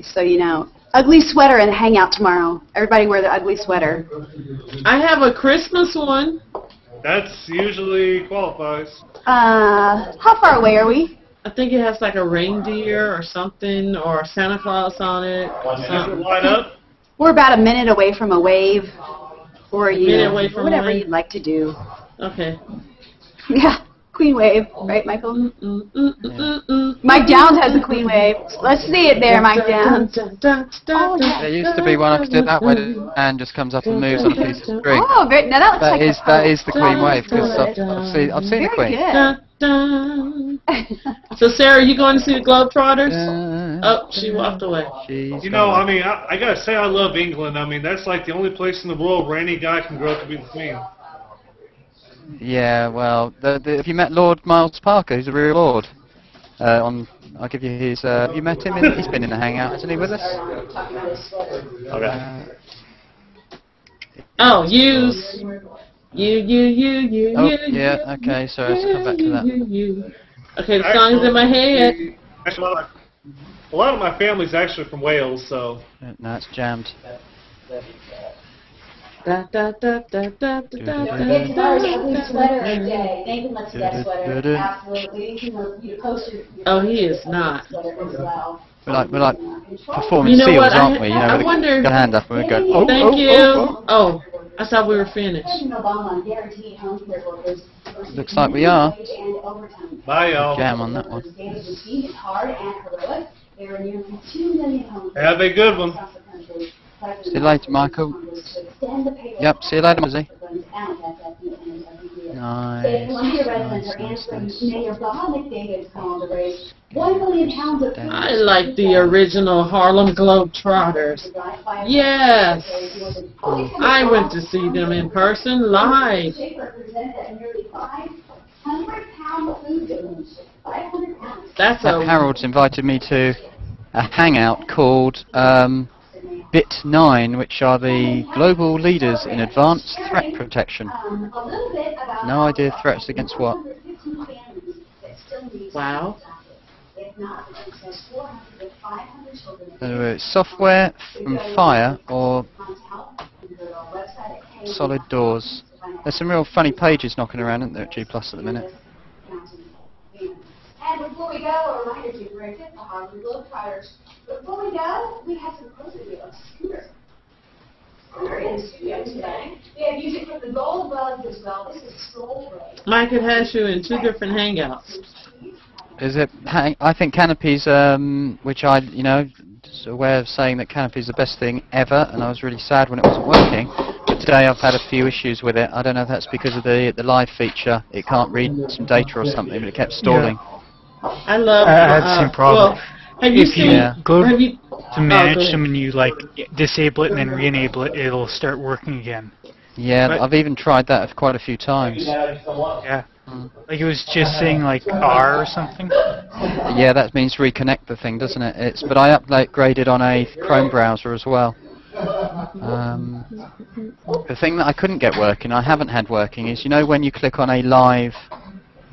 so you know. Ugly sweater and Hangout tomorrow. Everybody wear the ugly sweater. I have a Christmas one. That's usually qualifies. How far away are we? I think it has like a reindeer or something, or Santa Claus on it. Or something. Line up. We're about a minute away from a wave, or Minute away from whatever a wave? you'd like to do. Okay. Yeah, Queen Wave, right, Michael? Mike Downs has a Queen Wave. Let's see it there, Mike Downs. There used to be one I could do it that way, and just comes up and moves on a piece of string. Oh, great! Now that looks like That is the Queen Wave because I've seen the Queen. So Sarah, you going to see the Globetrotters? Oh, she walked away. You know, I mean, I gotta say I love England. I mean, that's like the only place in the world where any guy can grow up to be the Queen. Yeah, well, have you met Lord Miles Parker? He's a real lord. I'll give you his. Have you met him? He's been in the Hangout, hasn't he, with us? Okay. Oh, you. Oh, yeah. Okay, so let's come back to that. Okay, the song's in my head. Actually, a lot of my family's actually from Wales, so. No, it's jammed. Tomorrow's ugly sweater day. Nathan lets you that sweater. Absolutely. You can post your Oh, he is not. sweater as well. We're like performing You know seals, what, aren't we? You know, I with wonder- the hand up and we go. Oh, Thank oh, you. oh, Oh, I thought we were finished. President Obama guaranteed home care workers Looks like we are. Bye, y'all. Jam on that one. It's hard and heroic. There are nearly 2 million homes Have a good one. across the country. See you later, Michael. Yep, see you later, Muzzy. Nice. Columbia residents are answering Mayor Bob McDavid's call to raise 1 million pounds of food. I like the original Harlem Globetrotters. Yes. I went to see them in person live. That's Harold's invited me to a hangout called Bit 9, which are the global leaders in advanced threat protection. No idea threats against what. Wow. Software from Fire or Solid Doors. There's some real funny pages knocking around, isn't there, at G+ at the minute? And before we go, a reminder to you, very good, Harvard Globetrotters. Before we go, we have some close video of Scooter. Scooter in the studio today. We have music from the Gold Bugs as well. This is Stroll Ray. Mike, it has you in 2 different hangouts. Is it? I think Canopy's, which I, just a way of saying that Canopy's the best thing ever, and I was really sad when it wasn't working. But today I've had a few issues with it. I don't know if that's because of the live feature. It can't read some data or something, but it kept stalling. Yeah. I love. I had the same problem. Well, have you seen? Go have you, to manage them and you disable it and then re-enable it, it'll start working again. Yeah, but I've even tried that quite a few times. Yeah. Like it was just saying R or something. Yeah, that means reconnect the thing, doesn't it? But I upgraded on a Chrome browser as well. The thing that I couldn't get working, I haven't had working, is when you click on a live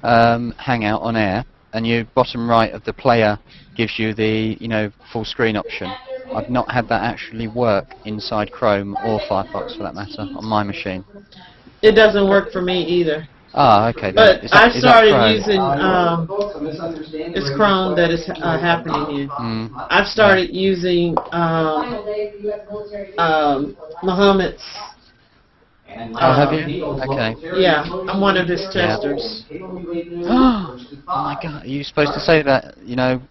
Hangout on air, and you bottom right of the player gives you the full screen option. I've not had that actually work inside Chrome or Firefox for that matter on my machine. It doesn't work for me either. Ah, okay. But I started using it's Chrome that is happening here. I've started using Muhammad's. Oh, have you? Okay. Yeah, I'm one of his testers. Oh my God! Are you supposed to say that?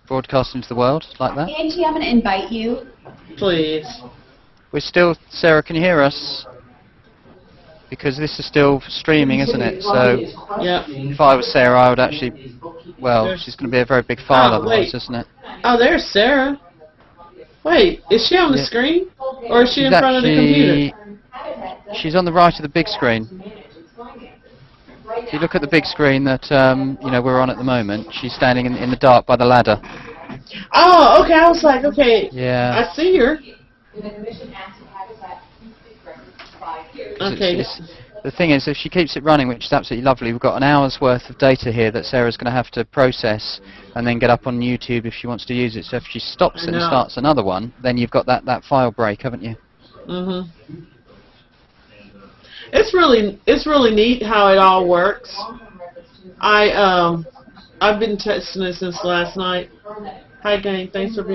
Broadcasting to the world like that? Angie, I'm going to invite you. Please. We're still. Sarah, can you hear us? Because this is still streaming, isn't it? So, yeah. If I was Sarah, I would actually. Well, she's going to be a very big file otherwise, isn't it? Oh, there's Sarah. Wait, is she on the screen, or is she in front of the computer? She's on the right of the big screen. If you look at the big screen that we're on at the moment, she's standing in the dark by the ladder. Oh, okay. I was like, okay. Yeah. I see her. Okay. The thing is, if she keeps it running, which is absolutely lovely, we've got an hour's worth of data here that Sarah's going to have to process and then get up on YouTube if she wants to use it. So if she stops it and starts another one, then you've got that file break, haven't you? Mhm. It's really neat how it all works. I've been testing it since last night. Hi gang, thanks for being